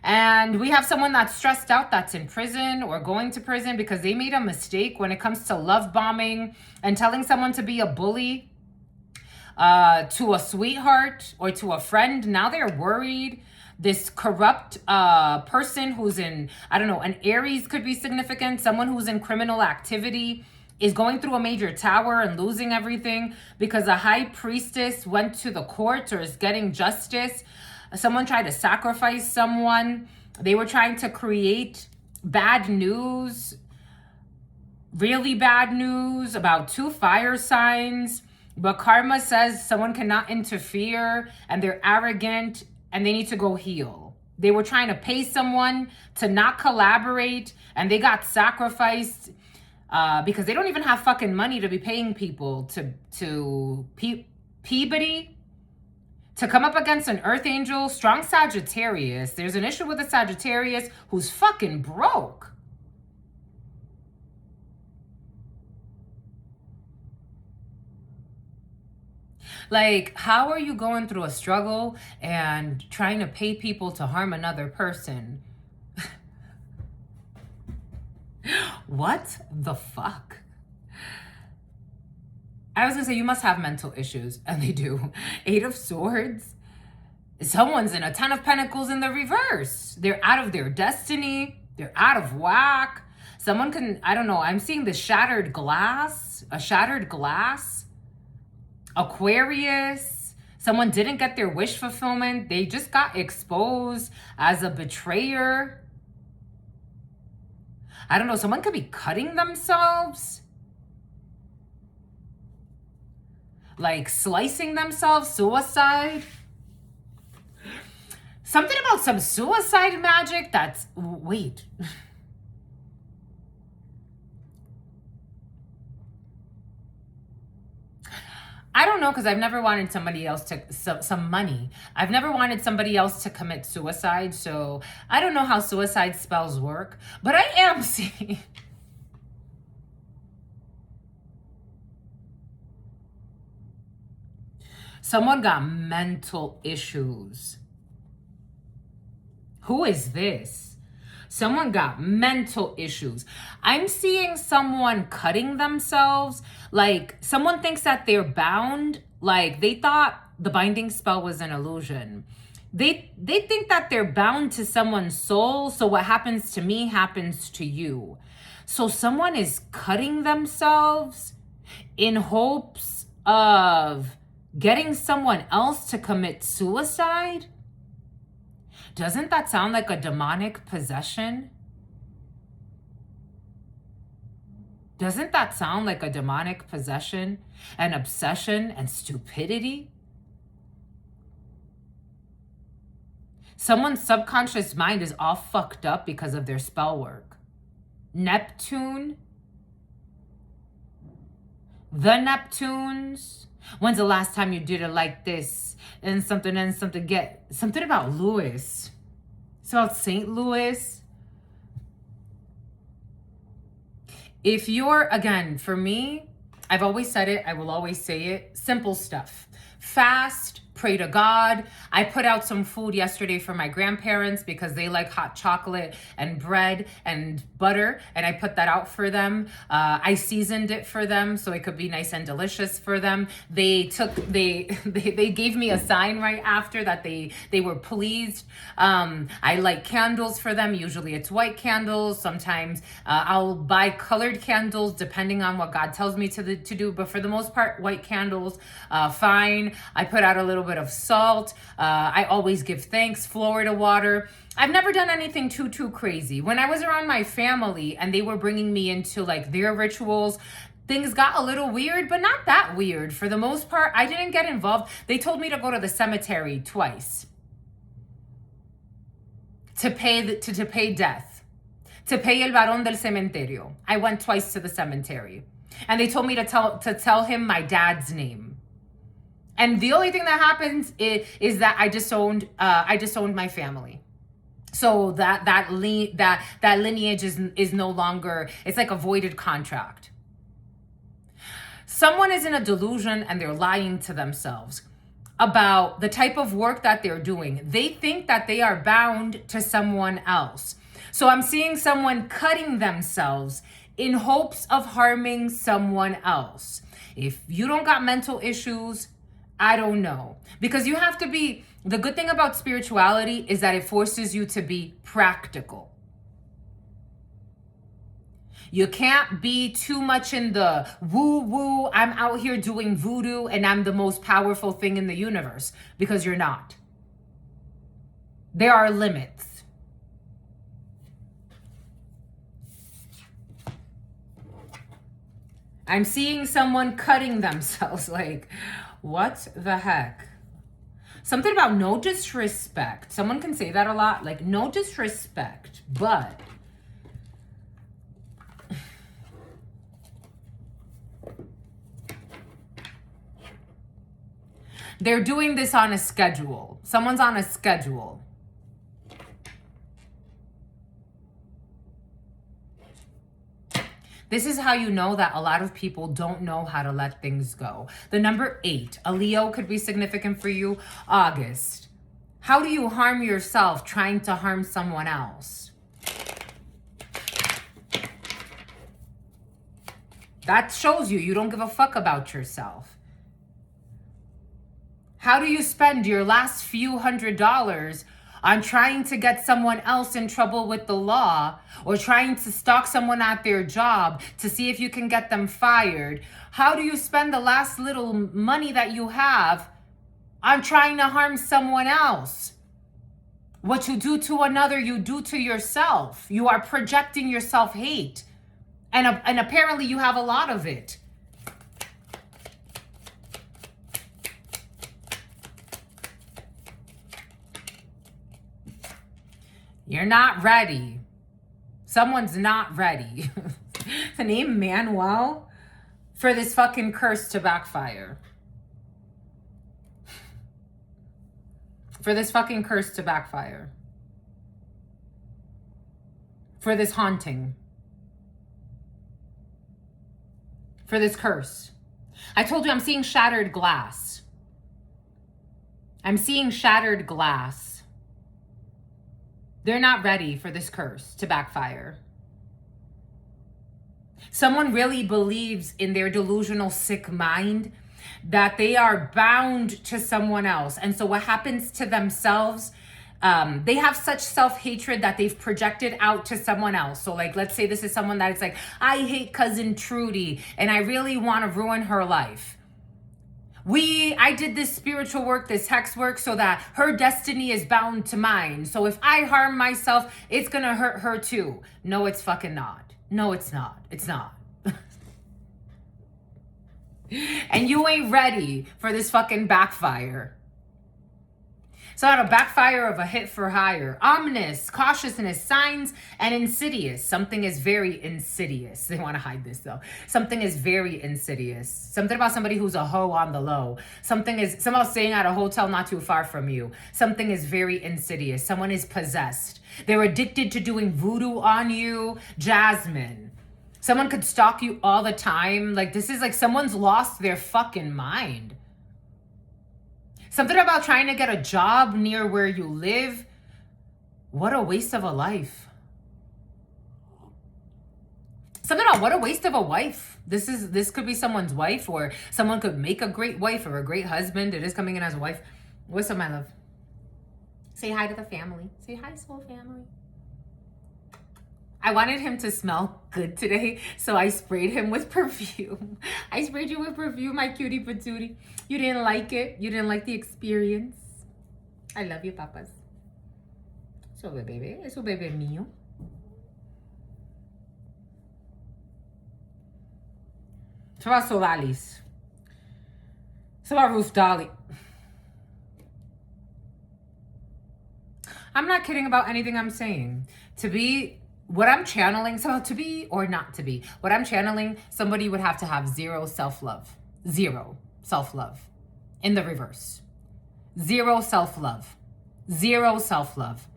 And we have someone that's stressed out, that's in prison or going to prison because they made a mistake when it comes to love bombing and telling someone to be a bully to a sweetheart or to a friend. Now they're worried. This corrupt person who's in, I don't know, an Aries could be significant. Someone who's in criminal activity is going through a major tower and losing everything because a high priestess went to the court or is getting justice. Someone tried to sacrifice someone. They were trying to create bad news, really bad news about 2 fire signs. But karma says someone cannot interfere and they're arrogant and they need to go heal. They were trying to pay someone to not collaborate and they got sacrificed because they don't even have fucking money to be paying people to Peabody to come up against an Earth Angel, strong Sagittarius. There's an issue with a Sagittarius who's fucking broke. Like, how are you going through a struggle and trying to pay people to harm another person? What the fuck? I was gonna say, you must have mental issues, and they do. 8 of Swords. Someone's in a 10 of Pentacles in the reverse. They're out of their destiny. They're out of whack. Someone can, I don't know, I'm seeing the shattered glass, a shattered glass. Aquarius. Someone didn't get their wish fulfillment. They just got exposed as a betrayer. I don't know, someone could be cutting themselves. Like slicing themselves, suicide. Something about some suicide magic that's, wait. I don't know, because I've never wanted somebody else to, some money. I've never wanted somebody else to commit suicide, so I don't know how suicide spells work, but I am seeing... Someone got mental issues. Who is this? Someone got mental issues. I'm seeing someone cutting themselves. Like, someone thinks that they're bound. Like, they thought the binding spell was an illusion. They think that they're bound to someone's soul. So what happens to me happens to you. So someone is cutting themselves in hopes of getting someone else to commit suicide? Doesn't that sound like a demonic possession? Doesn't that sound like a demonic possession, and obsession, and stupidity? Someone's subconscious mind is all fucked up because of their spell work. Neptune, the Neptunes. When's the last time you did it like this? And something get something about Louis. It's about St. Louis. If you're, again, for me, I've always said it, I will always say it, simple stuff. Fast, pray to God. I put out some food yesterday for my grandparents because they like hot chocolate and bread and butter, and I put that out for them. I seasoned it for them so it could be nice and delicious for them. They gave me a sign right after that they were pleased. I light candles for them. Usually it's white candles. Sometimes I'll buy colored candles depending on what God tells me to do, but for the most part, white candles, fine. I put out a little bit of salt. I always give thanks, Florida water. I've never done anything too crazy. When I was around my family and they were bringing me into like their rituals, things got a little weird, but not that weird. For the most part, I didn't get involved. They told me to go to the cemetery twice to pay death, to pay el varón del cementerio. I went twice to the cemetery, and they told me to tell him my dad's name. And the only thing that happens is that I disowned my family. So that lineage is no longer, it's like a voided contract. Someone is in a delusion and they're lying to themselves about the type of work that they're doing. They think that they are bound to someone else. So I'm seeing someone cutting themselves in hopes of harming someone else. If you don't got mental issues, I don't know. Because you have to be, the good thing about spirituality is that it forces you to be practical. You can't be too much in the woo-woo, I'm out here doing voodoo and I'm the most powerful thing in the universe, because you're not. There are limits. I'm seeing someone cutting themselves, like, what the heck? Something about no disrespect. Someone can say that a lot, like no disrespect, but they're doing this on a schedule. Someone's on a schedule. This is how you know that a lot of people don't know how to let things go. The number 8, a Leo could be significant for you. August. How do you harm yourself trying to harm someone else? That shows you don't give a fuck about yourself. How do you spend your last few $100s on trying to get someone else in trouble with the law, or trying to stalk someone at their job to see if you can get them fired? How do you spend the last little money that you have on trying to harm someone else? What you do to another, you do to yourself. You are projecting your self-hate. And apparently you have a lot of it. You're not ready. Someone's not ready. The name Manuel for this fucking curse to backfire. For this fucking curse to backfire. For this haunting. For this curse. I told you I'm seeing shattered glass. I'm seeing shattered glass. They're not ready for this curse to backfire. Someone really believes in their delusional, sick mind that they are bound to someone else. And so what happens to themselves, they have such self-hatred that they've projected out to someone else. So like, let's say this is someone that is like, I hate cousin Trudy and I really want to ruin her life. I did this spiritual work, this hex work, so that her destiny is bound to mine. So if I harm myself, it's going to hurt her too. No, it's fucking not. No, it's not. It's not. And you ain't ready for this fucking backfire. So out of backfire of a hit for hire, ominous, cautiousness, signs, and insidious. Something is very insidious. They want to hide this though. Something is very insidious. Something about somebody who's a hoe on the low. Something is somehow staying at a hotel not too far from you. Something is very insidious. Someone is possessed. They're addicted to doing voodoo on you. Jasmine. Someone could stalk you all the time. Like this is like someone's lost their fucking mind. Something about trying to get a job near where you live. What a waste of a life. Something about what a waste of a wife. This could be someone's wife, or someone could make a great wife or a great husband. It is coming in as a wife. What's up, my love? Say hi to the family. Say hi, soul family. I wanted him to smell good today, so I sprayed him with perfume. I sprayed you with perfume, my cutie patootie. You didn't like it. You didn't like the experience. I love you, papas. So, bebé. Eso bebé mío. It's about Solalis. It's about Ruth Dolly. I'm not kidding about anything I'm saying. To be... What I'm channeling, so to be or not to be, what I'm channeling, somebody would have to have zero self-love. Zero self-love. In the reverse. Zero self-love. Zero self-love.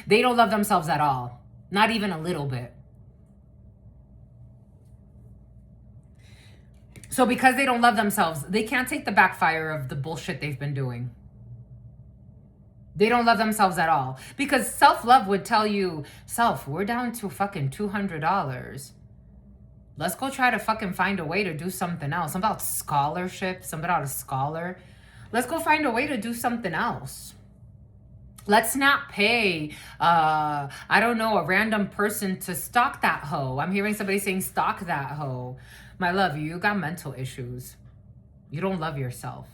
They don't love themselves at all. Not even a little bit. So because they don't love themselves, they can't take the backfire of the bullshit they've been doing. They don't love themselves at all. Because self-love would tell you, self, we're down to fucking $200. Let's go try to fucking find a way to do something else. Something about scholarship, something about a scholar. Let's go find a way to do something else. Let's not pay, I don't know, a random person to stalk that hoe. I'm hearing somebody saying stalk that hoe. My love, you got mental issues. You don't love yourself.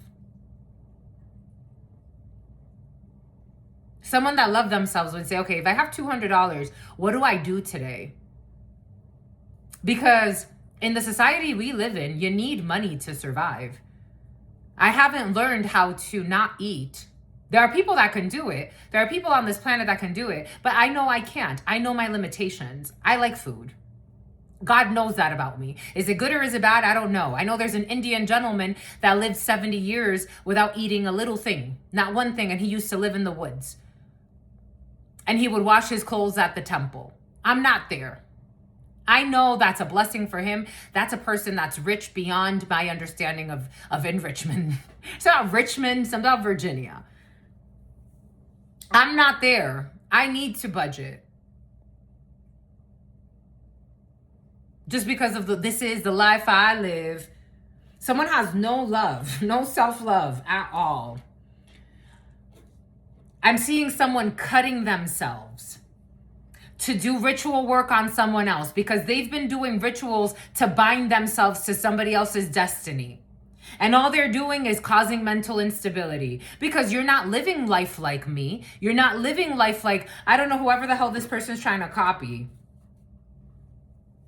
Someone that loved themselves would say, okay, if I have $200, what do I do today? Because in the society we live in, you need money to survive. I haven't learned how to not eat. There are people that can do it. There are people on this planet that can do it, but I know I can't. I know my limitations. I like food. God knows that about me. Is it good or is it bad? I don't know. I know there's an Indian gentleman that lived 70 years without eating a little thing, not one thing, and he used to live in the woods. And he would wash his clothes at the temple. I'm not there. I know that's a blessing for him. That's a person that's rich beyond my understanding of enrichment. It's not Richmond, it's about Virginia. I'm not there. I need to budget. Just because of this is the life I live. Someone has no love, no self-love at all. I'm seeing someone cutting themselves to do ritual work on someone else because they've been doing rituals to bind themselves to somebody else's destiny. And all they're doing is causing mental instability because you're not living life like me. You're not living life like, I don't know, whoever the hell this person's trying to copy.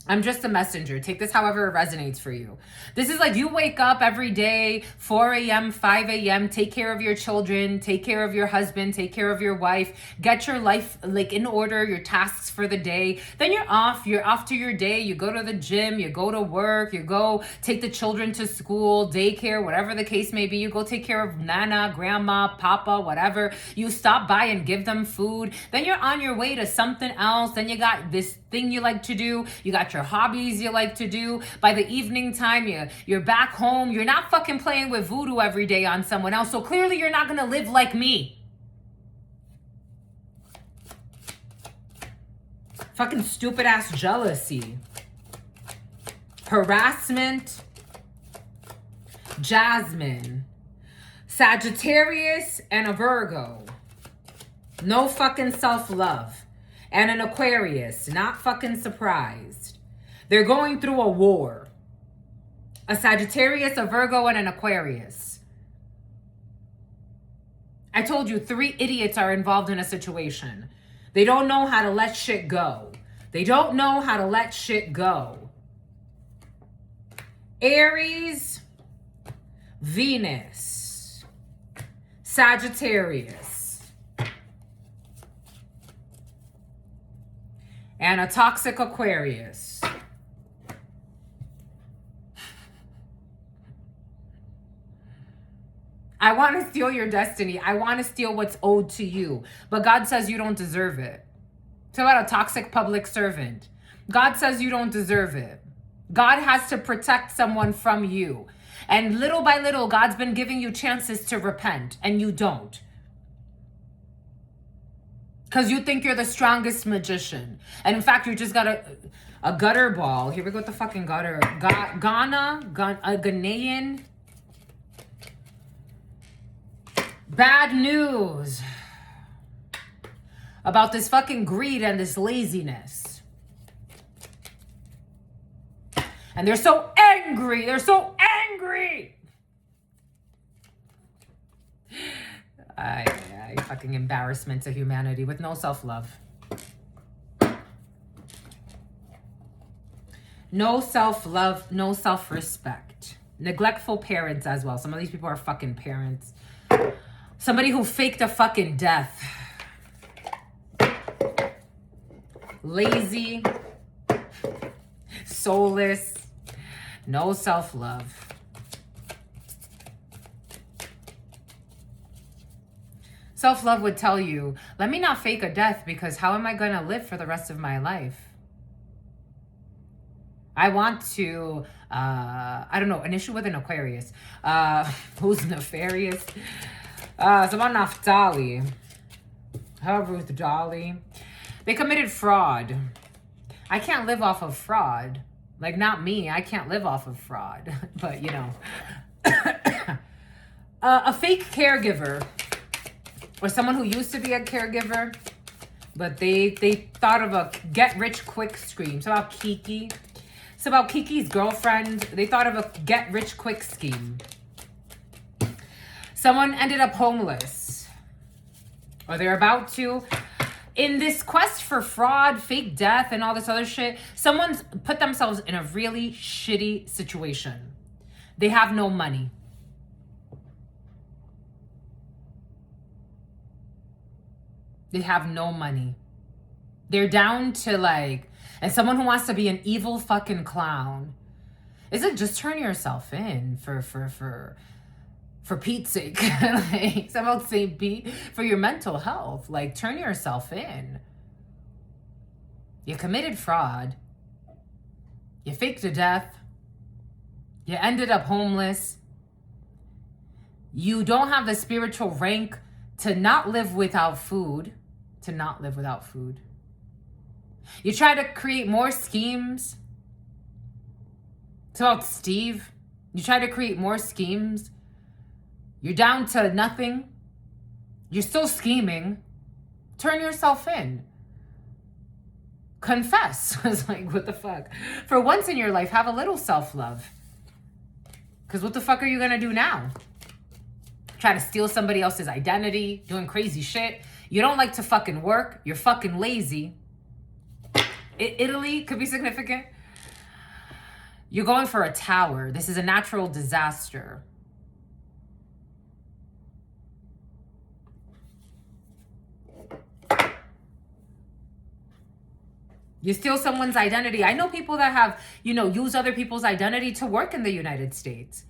I'm just a messenger. Take this however it resonates for you. This is like you wake up every day, 4 a.m., 5 a.m., take care of your children, take care of your husband, take care of your wife, get your life like in order, your tasks for the day. Then you're off to your day. You go to the gym, you go to work, you go take the children to school, daycare, whatever the case may be. You go take care of Nana, Grandma, Papa, whatever. You stop by and give them food. Then you're on your way to something else. Then you got this thing you like to do. You got your hobbies you like to do. By the evening time, you're back home. You're not fucking playing with voodoo every day on someone else. So clearly you're not going to live like me. Fucking stupid ass jealousy. Harassment. Jasmine. Sagittarius and a Virgo. No fucking self-love. And an Aquarius, not fucking surprised. They're going through a war. A Sagittarius, a Virgo, and an Aquarius. I told you 3 idiots are involved in a situation. They don't know how to let shit go. They don't know how to let shit go. Aries, Venus, Sagittarius. And a toxic Aquarius. I want to steal your destiny. I want to steal what's owed to you. But God says you don't deserve it. It's about a toxic public servant. God says you don't deserve it. God has to protect someone from you. And little by little, God's been giving you chances to repent, and you don't. Because you think you're the strongest magician. And in fact, you just got a gutter ball. Here we go with the fucking gutter. A Ghanaian. Bad news about this fucking greed and this laziness. And they're so angry. They're so angry. Fucking embarrassment to humanity with no self-love. No self-love, no self-respect. Neglectful parents as well. Some of these people are fucking parents. Somebody who faked a fucking death. Lazy. Soulless. No self-love. Self-love would tell you, let me not fake a death, because how am I going to live for the rest of my life? I want to, I don't know, an issue with an Aquarius. Who's nefarious? It's about Naphtali. Ruth Dolly. They committed fraud. I can't live off of fraud. Like, not me. I can't live off of fraud. But, you know. A fake caregiver. Or someone who used to be a caregiver. But they thought of a get-rich-quick scheme. It's about Kiki. It's about Kiki's girlfriend. They thought of a get-rich-quick scheme. Someone ended up homeless. Or they're about to. In this quest for fraud, fake death, and all this other shit, someone's put themselves in a really shitty situation. They have no money. They have no money. They're down to like, and someone who wants to be an evil fucking clown. Is it just turn yourself in for Pete's sake? Like, it's about St. Pete, for your mental health. Like, turn yourself in. You committed fraud. You faked a death. You ended up homeless. You don't have the spiritual rank to not live without food. To not live without food. You try to create more schemes. It's about Steve. You try to create more schemes. You're down to nothing. You're still scheming. Turn yourself in. Confess. It's like, what the fuck? For once in your life, have a little self-love. Because what the fuck are you going to do now? Try to steal somebody else's identity, doing crazy shit. You don't like to fucking work. You're fucking lazy. Italy could be significant. You're going for a tower. This is a natural disaster. You steal someone's identity. I know people that have, use other people's identity to work in the United States.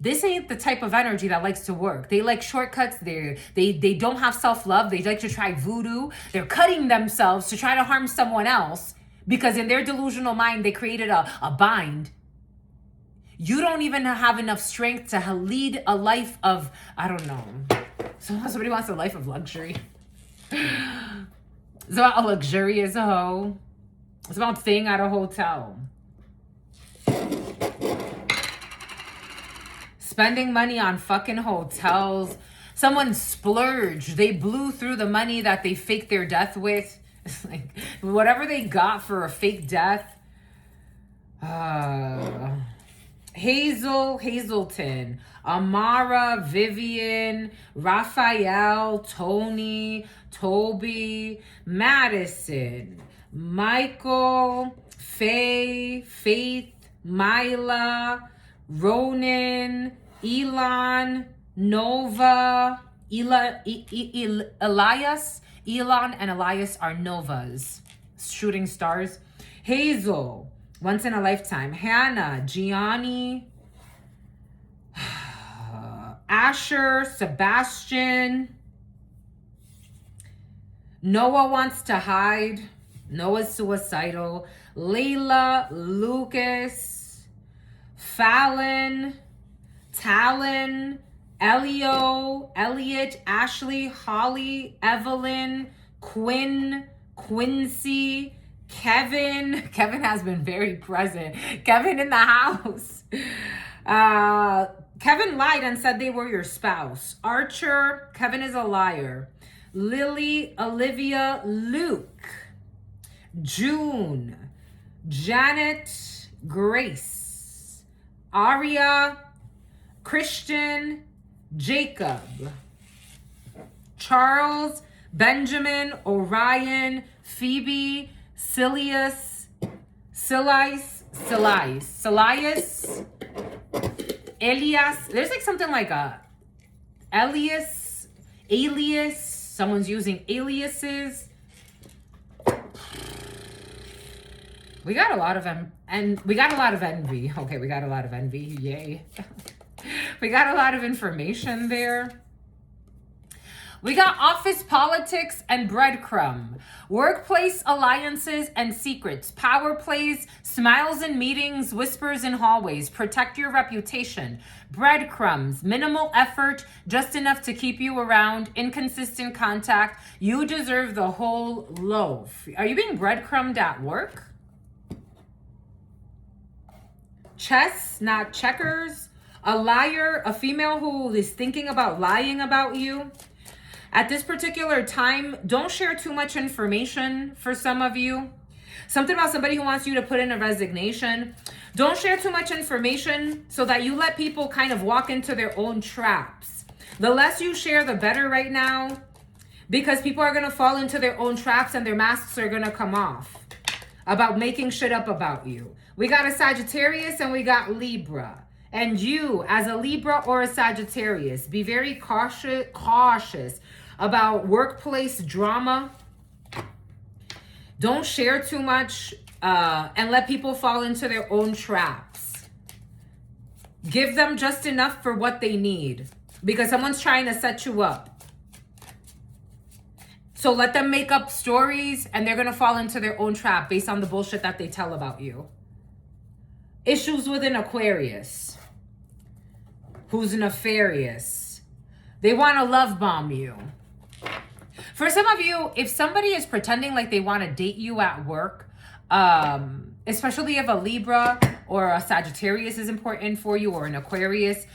This ain't the type of energy that likes to work. They like shortcuts. They don't have self-love. They like to try voodoo. They're cutting themselves to try to harm someone else because in their delusional mind, they created a bind. You don't even have enough strength to lead a life of, I don't know. Somebody wants a life of luxury. It's about a luxurious hoe. It's about staying at a hotel. Spending money on fucking hotels. Someone splurged. They blew through the money that they faked their death with. It's like, whatever they got for a fake death. Hazelton, Amara, Vivian, Raphael, Tony, Toby, Madison, Michael, Faye, Faith, Mila, Ronan, Elon, Nova, Elon and Elias are novas, shooting stars. Hazel, once in a lifetime. Hannah, Gianni, Asher, Sebastian. Noah wants to hide. Noah's suicidal. Layla, Lucas, Fallon, Talon, Elio, Elliot, Ashley, Holly, Evelyn, Quinn, Quincy, Kevin. Kevin has been very present. Kevin in the house. Kevin lied and said they were your spouse. Archer, Kevin is a liar. Lily, Olivia, Luke, June, Janet, Grace, Aria, Christian, Jacob, Charles, Benjamin, Orion, Phoebe, Silius, Elias. There's like something like a alias. Someone's using aliases. We got a lot of we got a lot of envy. Okay, we got a lot of envy. Yay. We got a lot of information there. We got office politics and breadcrumb, workplace alliances and secrets, power plays, smiles in meetings, whispers in hallways, protect your reputation, breadcrumbs, minimal effort, just enough to keep you around, inconsistent contact. You deserve the whole loaf. Are you being breadcrumbed at work? Chess, not checkers. A liar, a female who is thinking about lying about you. At this particular time, don't share too much information for some of you. Something about somebody who wants you to put in a resignation. Don't share too much information so that you let people kind of walk into their own traps. The less you share, the better right now, because people are going to fall into their own traps and their masks are going to come off about making shit up about you. We got a Sagittarius and we got Libra. And you, as a Libra or a Sagittarius, be very cautious about workplace drama. Don't share too much and let people fall into their own traps. Give them just enough for what they need, because someone's trying to set you up. So let them make up stories and they're going to fall into their own trap based on the bullshit that they tell about you. Issues with an Aquarius who's nefarious. They want to love bomb you. For some of you, if somebody is pretending like they want to date you at work, especially if a Libra or a Sagittarius is important for you, or an Aquarius,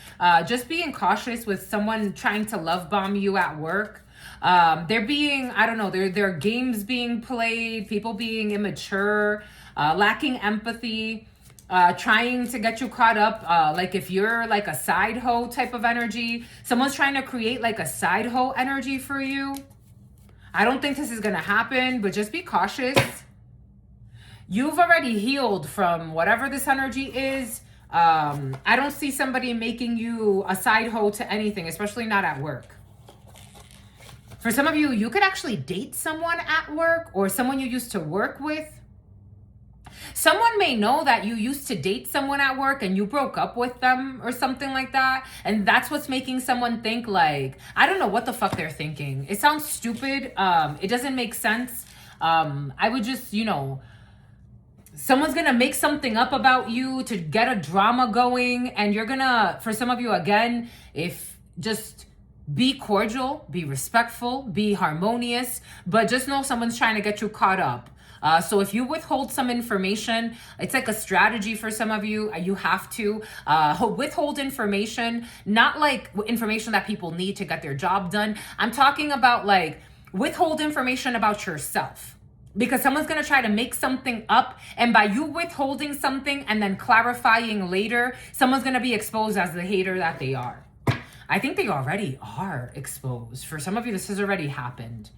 just being cautious with someone trying to love bomb you at work. They're being, I don't know, there are games being played, people being immature, lacking empathy. Trying to get you caught up, like if you're like a side hoe type of energy, someone's trying to create like a side hoe energy for you. I don't think this is going to happen, but just be cautious. You've already healed from whatever this energy is. I don't see somebody making you a side hoe to anything, especially not at work. For some of you, you could actually date someone at work or someone you used to work with. Someone may know that you used to date someone at work and you broke up with them or something like that. And that's what's making someone think like, I don't know what the fuck they're thinking. It sounds stupid. It doesn't make sense. I would just, someone's going to make something up about you to get a drama going. And you're going to, for some of you, again, if just be cordial, be respectful, be harmonious, but just know someone's trying to get you caught up. So if you withhold some information, it's like a strategy for some of you. You have to withhold information, not like information that people need to get their job done. I'm talking about like withhold information about yourself, because someone's going to try to make something up. And by you withholding something and then clarifying later, someone's going to be exposed as the hater that they are. I think they already are exposed. For some of you, this has already happened.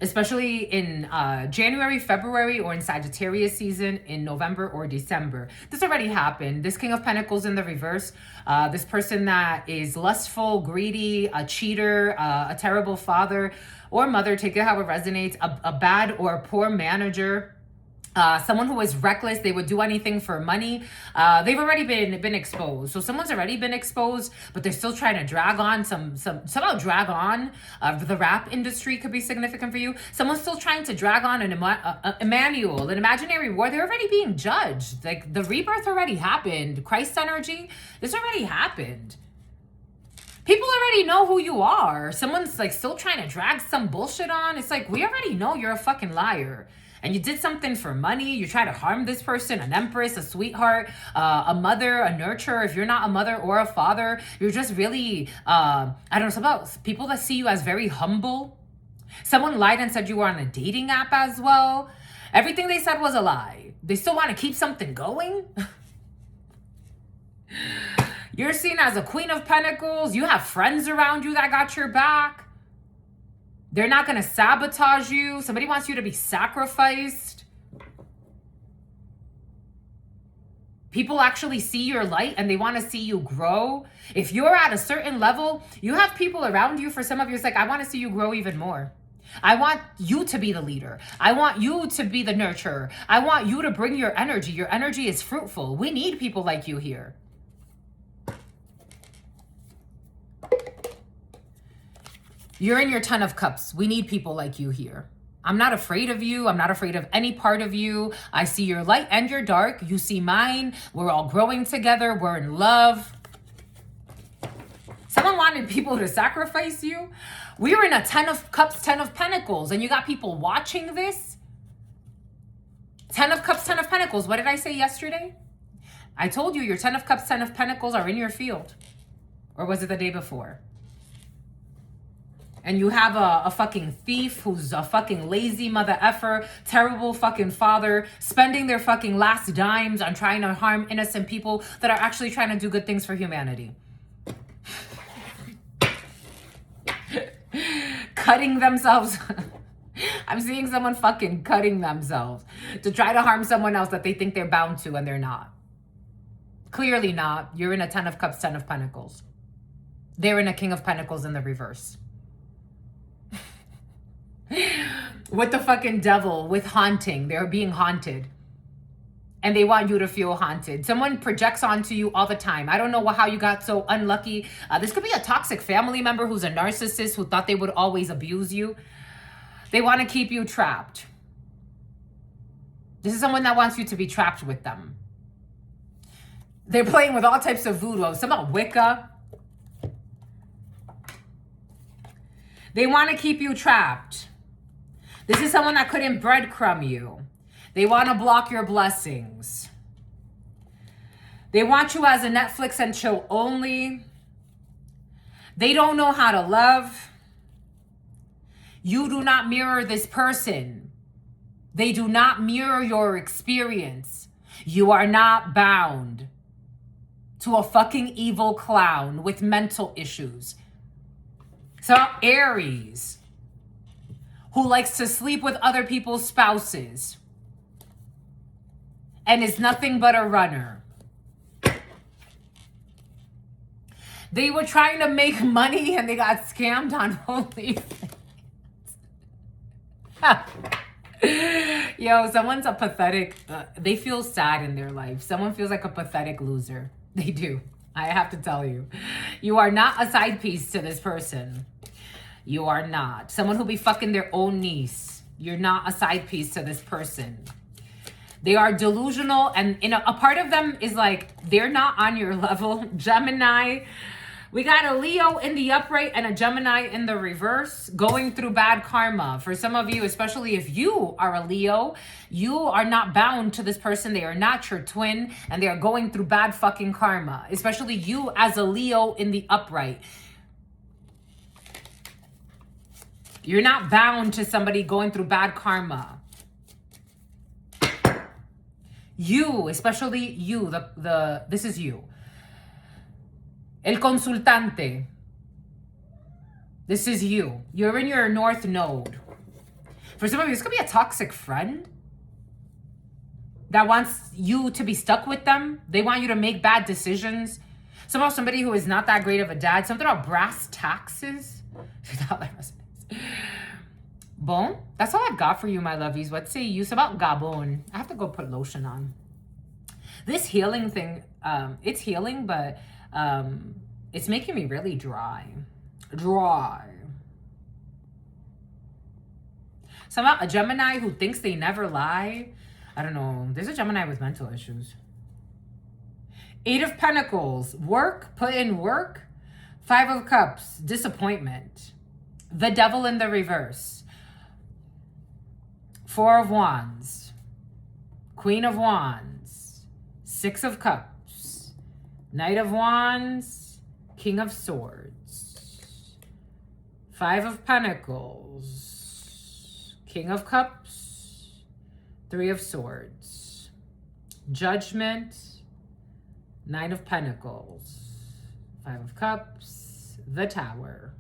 especially in January, February, or in Sagittarius season in November or December. This already happened. This King of Pentacles in the reverse, this person that is lustful, greedy, a cheater, a terrible father or mother, take it how it resonates, a bad or poor manager, someone who is reckless. They would do anything for money. They've already been exposed. So someone's already been exposed, but they're still trying to drag on somehow drag on. The rap industry could be significant for you. Someone's still trying to drag on an Emmanuel, an imaginary war. They're already being judged. Like the rebirth already happened. Christ energy, this already happened. People already know who you are. Someone's like still trying to drag some bullshit on. It's like, we already know you're a fucking liar. And you did something for money. You try to harm this person, an empress, a sweetheart, a mother, a nurturer. If you're not a mother or a father, you're just really, I don't know, some about people that see you as very humble. Someone lied and said you were on a dating app as well. Everything they said was a lie. They still want to keep something going. You're seen as a Queen of Pentacles. You have friends around you that got your back. They're not going to sabotage you. Somebody wants you to be sacrificed. People actually see your light and they want to see you grow. If you're at a certain level, you have people around you. For some of you, it's like, I want to see you grow even more. I want you to be the leader. I want you to be the nurturer. I want you to bring your energy. Your energy is fruitful. We need people like you here. You're in your 10 of Cups. We need people like you here. I'm not afraid of you. I'm not afraid of any part of you. I see your light and your dark. You see mine. We're all growing together. We're in love. Someone wanted people to sacrifice you. We're in a 10 of Cups, 10 of Pentacles, and you got people watching this. 10 of Cups, 10 of Pentacles. What did I say yesterday? I told you your 10 of Cups, 10 of Pentacles are in your field. Or was it the day before? And you have a fucking thief who's a fucking lazy mother effer, terrible fucking father, spending their fucking last dimes on trying to harm innocent people that are actually trying to do good things for humanity. Cutting themselves. I'm seeing someone fucking cutting themselves to try to harm someone else that they think they're bound to and they're not. Clearly not. You're in a 10 of Cups, 10 of Pentacles. They're in a King of Pentacles in the reverse. With the fucking devil, with haunting. They're being haunted. And they want you to feel haunted. Someone projects onto you all the time. I don't know how you got so unlucky. This could be a toxic family member who's a narcissist who thought they would always abuse you. They want to keep you trapped. This is someone that wants you to be trapped with them. They're playing with all types of voodoo. Some about Wicca. They want to keep you trapped. This is someone that couldn't breadcrumb you. They want to block your blessings. They want you as a Netflix and chill only. They don't know how to love. You do not mirror this person. They do not mirror your experience. You are not bound to a fucking evil clown with mental issues. So Aries, who likes to sleep with other people's spouses and is nothing but a runner. They were trying to make money and they got scammed on OnlyFans. Yo, someone's a pathetic, they feel sad in their life. Someone feels like a pathetic loser. They do. I have to tell you. You are not a side piece to this person. You are not. Someone who'll be fucking their own niece. You're not a side piece to this person. They are delusional, and a part of them is like, they're not on your level. Gemini. We got a Leo in the upright and a Gemini in the reverse going through bad karma. For some of you, especially if you are a Leo, you are not bound to this person. They are not your twin and they are going through bad fucking karma. Especially you as a Leo in the upright. You're not bound to somebody going through bad karma. You, especially you, this is you. El consultante. This is you. You're in your north node. For some of you, this could be a toxic friend that wants you to be stuck with them. They want you to make bad decisions. Somehow somebody who is not that great of a dad. Something about brass taxes. Bon, that's all I've got for you, my lovies. What say you? It's about Gabon. I have to go put lotion on. This healing thing, it's healing, but it's making me really dry. Somehow a Gemini who thinks they never lie. I don't know. There's a Gemini with mental issues. 8 of Pentacles. Work. Put in work. 5 of Cups. Disappointment. The Devil in the reverse. 4 of Wands. Queen of Wands. 6 of Cups. Knight of Wands. King of Swords. 5 of Pentacles. King of Cups, 3 of Swords, Judgment, 9 of Pentacles, 5 of Cups, the Tower,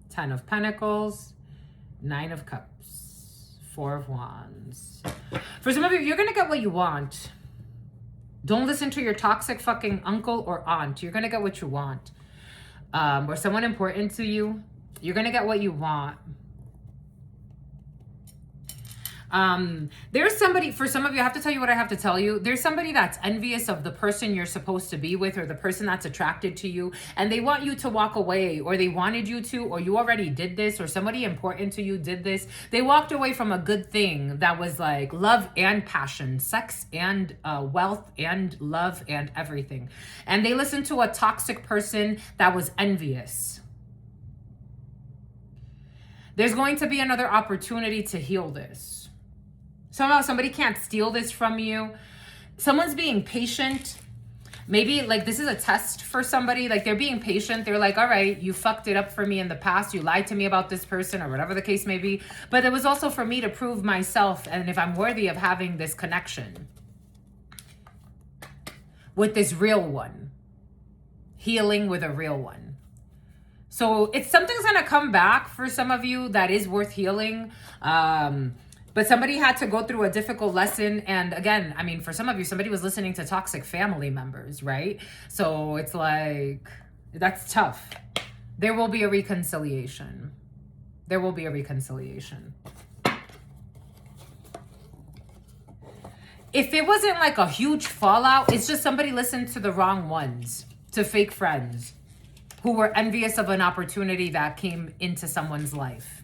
10 of Pentacles, 9 of Cups, 4 of Wands. For some of you, you're going to get what you want. Don't listen to your toxic fucking uncle or aunt. You're going to get what you want. Or someone important to you, you're going to get what you want. There's somebody, for some of you, I have to tell you what I have to tell you. There's somebody that's envious of the person you're supposed to be with, or the person that's attracted to you, and they want you to walk away, or they wanted you to, or you already did this, or somebody important to you did this. They walked away from a good thing that was like love and passion, sex and wealth and love and everything. And they listened to a toxic person that was envious. There's going to be another opportunity to heal this. Somehow somebody can't steal this from you. Someone's being patient. Maybe like this is a test for somebody. Like they're being patient. They're like, all right, you fucked it up for me in the past. You lied to me about this person or whatever the case may be. But it was also for me to prove myself and if I'm worthy of having this connection with this real one. Healing with a real one. So it's something's going to come back for some of you that is worth healing. But somebody had to go through a difficult lesson. And again, I mean, for some of you, somebody was listening to toxic family members, right? So it's like, that's tough. There will be a reconciliation. There will be a reconciliation. If it wasn't like a huge fallout, it's just somebody listened to the wrong ones, to fake friends who were envious of an opportunity that came into someone's life.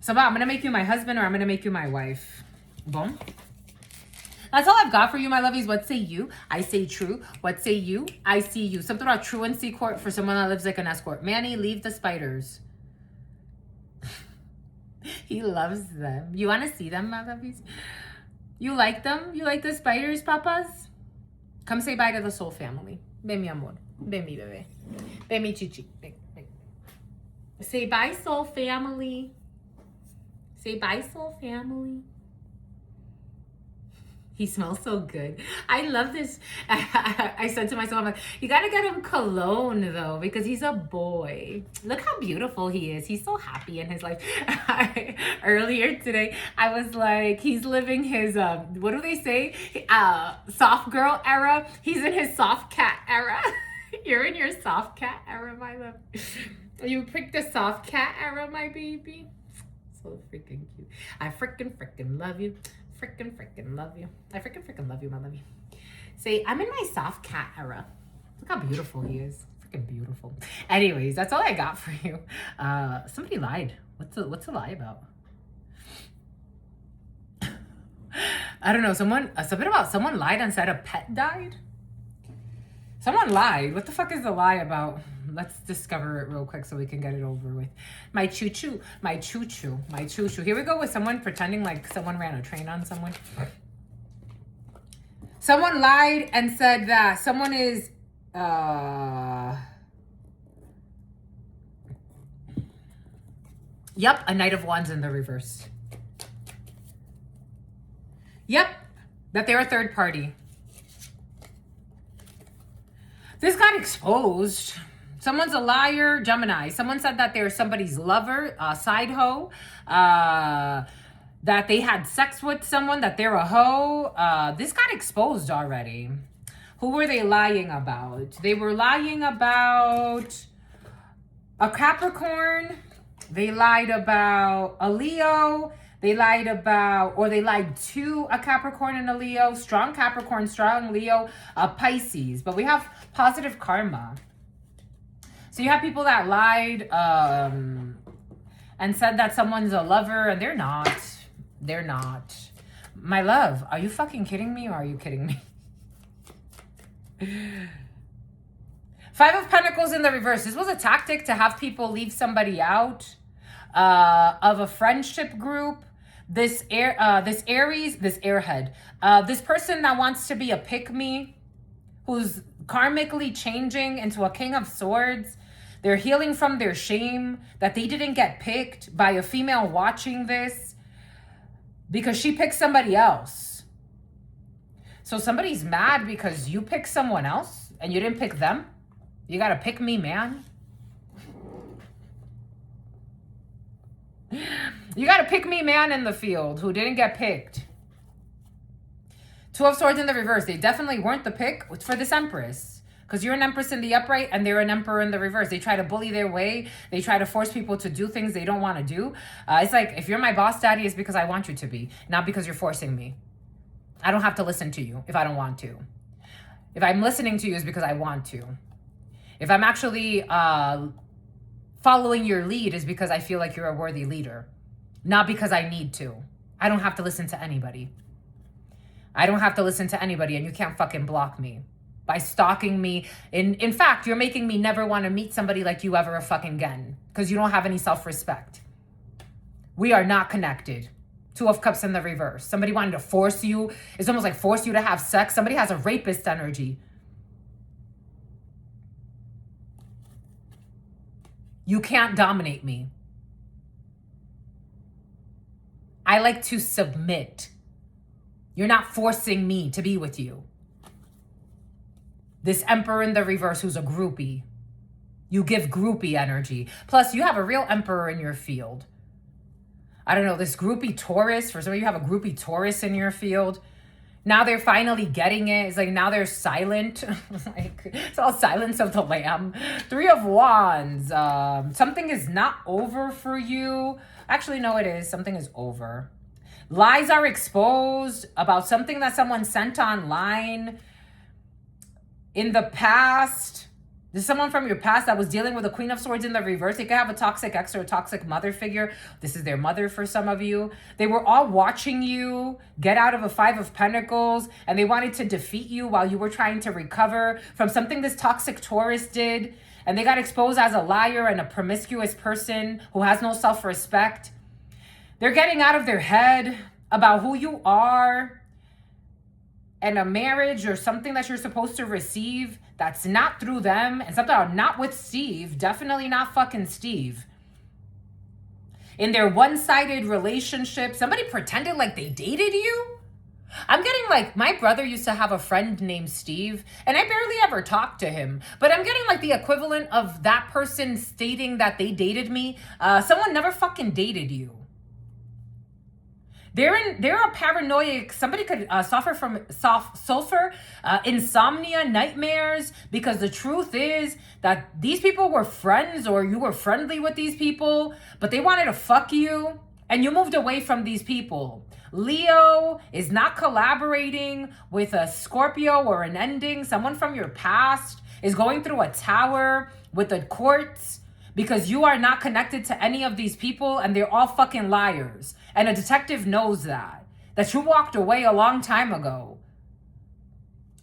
So I'm going to make you my husband or I'm going to make you my wife. Boom. That's all I've got for you, my lovies. What say you? I say true. What say you? I see you. Something about truancy court for someone that lives like an escort. Manny, leave the spiders. He loves them. You want to see them, my lovies? You like them? You like the spiders, papas? Come say bye to the soul family. Ven, mi amor. Ven, mi bebé. Ven, mi chichi. Ven, ven. Say bye, soul family. Say bye, soul family. He smells so good. I love this. I said to myself, I'm like, you got to get him cologne, though, because he's a boy. Look how beautiful he is. He's so happy in his life. Earlier today, I was like, he's living his, what do they say? Soft girl era. He's in his soft cat era. You're in your soft cat era, my love. You picked the soft cat era, my baby. So freaking cute. I freaking love you. Freaking love you. I freaking love you, my lovey. Say, I'm in my soft cat era. Look how beautiful he is. Freaking beautiful. Anyways, that's all I got for you. Somebody lied. What's the lie about? I don't know. Something about someone lied and said a pet died. Someone lied. What the fuck is the lie about? Let's discover it real quick so we can get it over with. My choo-choo. My choo-choo. My choo-choo. Here we go with someone pretending like someone ran a train on someone. Someone lied and said that someone is... Yep, a Knight of Wands in the reverse. Yep, that they're a third party. This got exposed. Someone's a liar, Gemini. Someone said that they're somebody's lover, side hoe, that they had sex with someone, that they're a hoe. This got exposed already. Who were they lying about? They were lying about a Capricorn. They lied about a Leo. They lied to a Capricorn and a Leo. Strong Capricorn, strong Leo, a Pisces. But we have positive karma. So you have people that lied and said that someone's a lover, and they're not. They're not. My love, are you fucking kidding me, or are you kidding me? Five of Pentacles in the reverse. This was a tactic to have people leave somebody out of a friendship group. This Aries, this airhead, this person that wants to be a pick-me, who's karmically changing into a King of Swords. They're healing from their shame that they didn't get picked by a female watching this because she picked somebody else. So somebody's mad because you picked someone else and you didn't pick them. You gotta pick me, man. You gotta pick me, man, in the field who didn't get picked. Two of Swords in the reverse. They definitely weren't the pick. It's for this Empress. Because you're an Empress in the upright and they're an Emperor in the reverse. They try to bully their way. They try to force people to do things they don't want to do. It's like, if you're my boss, daddy, it's because I want you to be. Not because you're forcing me. I don't have to listen to you if I don't want to. If I'm listening to you, it's because I want to. If I'm actually following your lead, is because I feel like you're a worthy leader. Not because I need to. I don't have to listen to anybody. I don't have to listen to anybody, and you can't fucking block me by stalking me. In fact, you're making me never want to meet somebody like you ever fucking again because you don't have any self-respect. We are not connected. Two of Cups in the reverse. Somebody wanted to force you. It's almost like force you to have sex. Somebody has a rapist energy. You can't dominate me. I like to submit. You're not forcing me to be with you. This Emperor in the reverse who's a groupie. You give groupie energy. Plus, you have a real Emperor in your field. I don't know, this groupie Taurus. For some of you have a groupie Taurus in your field. Now they're finally getting it. It's like now they're silent. Like, it's all Silence of the Lamb. Three of Wands. Something is not over for you. Actually, no, it is. Something is over. Lies are exposed about something that someone sent online in the past. There's someone from your past that was dealing with a Queen of Swords in the reverse. They could have a toxic ex or a toxic mother figure. This is their mother for some of you. They were all watching you get out of a Five of Pentacles, and they wanted to defeat you while you were trying to recover from something this toxic Taurus did. And they got exposed as a liar and a promiscuous person who has no self-respect. They're getting out of their head about who you are and a marriage or something that you're supposed to receive that's not through them, and something not with Steve, definitely not fucking Steve. In their one-sided relationship, somebody pretended like they dated you. I'm getting like, my brother used to have a friend named Steve, and I barely ever talked to him, but I'm getting like the equivalent of that person stating that they dated me. Someone never fucking dated you. They're a paranoid. Somebody could suffer from sulfur, insomnia, nightmares, because the truth is that these people were friends or you were friendly with these people, but they wanted to fuck you and you moved away from these people. Leo is not collaborating with a Scorpio or an ending. Someone from your past is going through a tower with the courts because you are not connected to any of these people and they're all fucking liars. And a detective knows that you walked away a long time ago.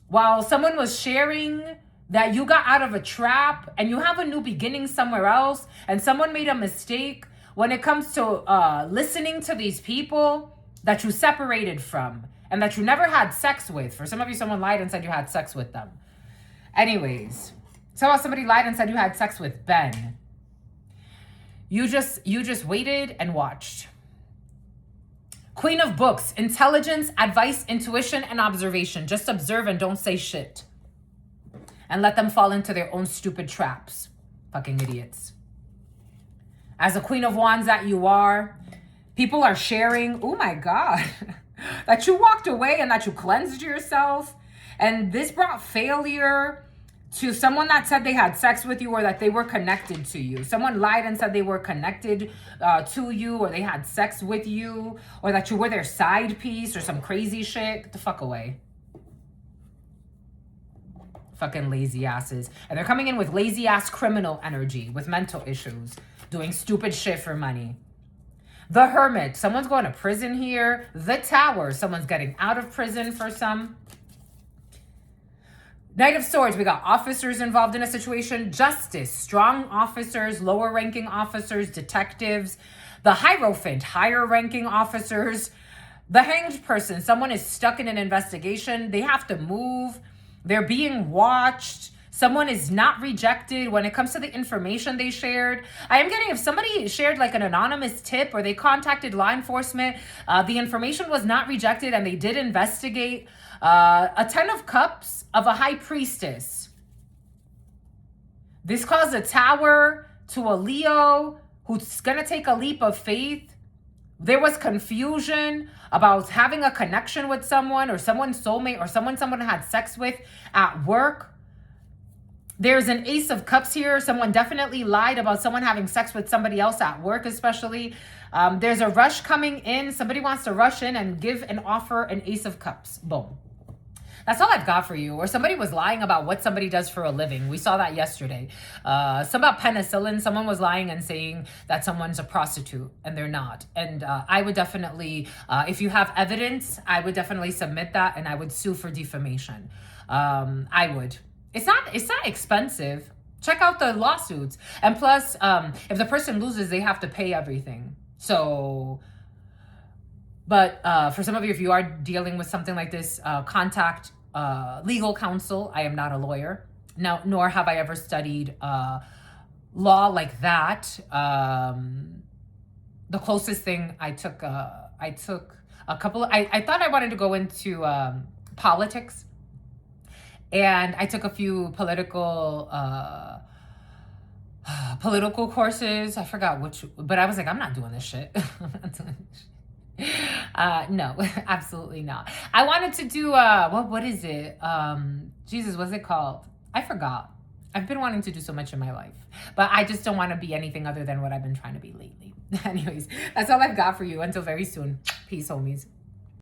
While someone was sharing that you got out of a trap and you have a new beginning somewhere else, and someone made a mistake when it comes to listening to these people that you separated from and that you never had sex with. For some of you, someone lied and said you had sex with them. Anyways, somebody lied and said you had sex with Ben. You just waited and watched. Queen of Books, intelligence, advice, intuition, and observation. Just observe and don't say shit. And let them fall into their own stupid traps. Fucking idiots. As a Queen of Wands that you are, people are sharing, oh my God, that you walked away and that you cleansed yourself. And this brought failure to someone that said they had sex with you or that they were connected to you. Someone lied and said they were connected to you, or they had sex with you, or that you were their side piece or some crazy shit. Get the fuck away. Fucking lazy asses. And they're coming in with lazy ass criminal energy, with mental issues, doing stupid shit for money. The Hermit. Someone's going to prison here. The Tower. Someone's getting out of prison for some. Knight of Swords, we got officers involved in a situation. Justice, strong officers, lower ranking officers, detectives. The Hierophant, higher ranking officers. The Hanged Person, someone is stuck in an investigation. They have to move. They're being watched. Someone is not rejected when it comes to the information they shared. I am getting, if somebody shared like an anonymous tip or they contacted law enforcement, the information was not rejected and they did investigate. A 10 of Cups of a High Priestess. This caused a Tower to a Leo who's going to take a leap of faith. There was confusion about having a connection with someone or someone's soulmate or someone had sex with at work. There's an Ace of Cups here. Someone definitely lied about someone having sex with somebody else at work, especially. There's a rush coming in. Somebody wants to rush in and give an offer, an Ace of Cups. Boom. That's all I've got for you. Or somebody was lying about what somebody does for a living. We saw that yesterday. Some about penicillin. Someone was lying and saying that someone's a prostitute and they're not. And I would definitely, if you have evidence, I would definitely submit that and I would sue for defamation. I would. It's not expensive. Check out the lawsuits. And plus, if the person loses, they have to pay everything. So... But for some of you, if you are dealing with something like this, contact legal counsel. I am not a lawyer, nor have I ever studied law like that. The closest thing I took a couple. I thought I wanted to go into politics, and I took a few political courses. I forgot which, but I was like, I'm not doing this shit. I'm not doing this shit. No, absolutely not. I wanted to do what is it? Jesus, what's it called? I forgot. I've been wanting to do so much in my life, but I just don't want to be anything other than what I've been trying to be lately. Anyways, that's all I've got for you. Until very soon. Peace, homies.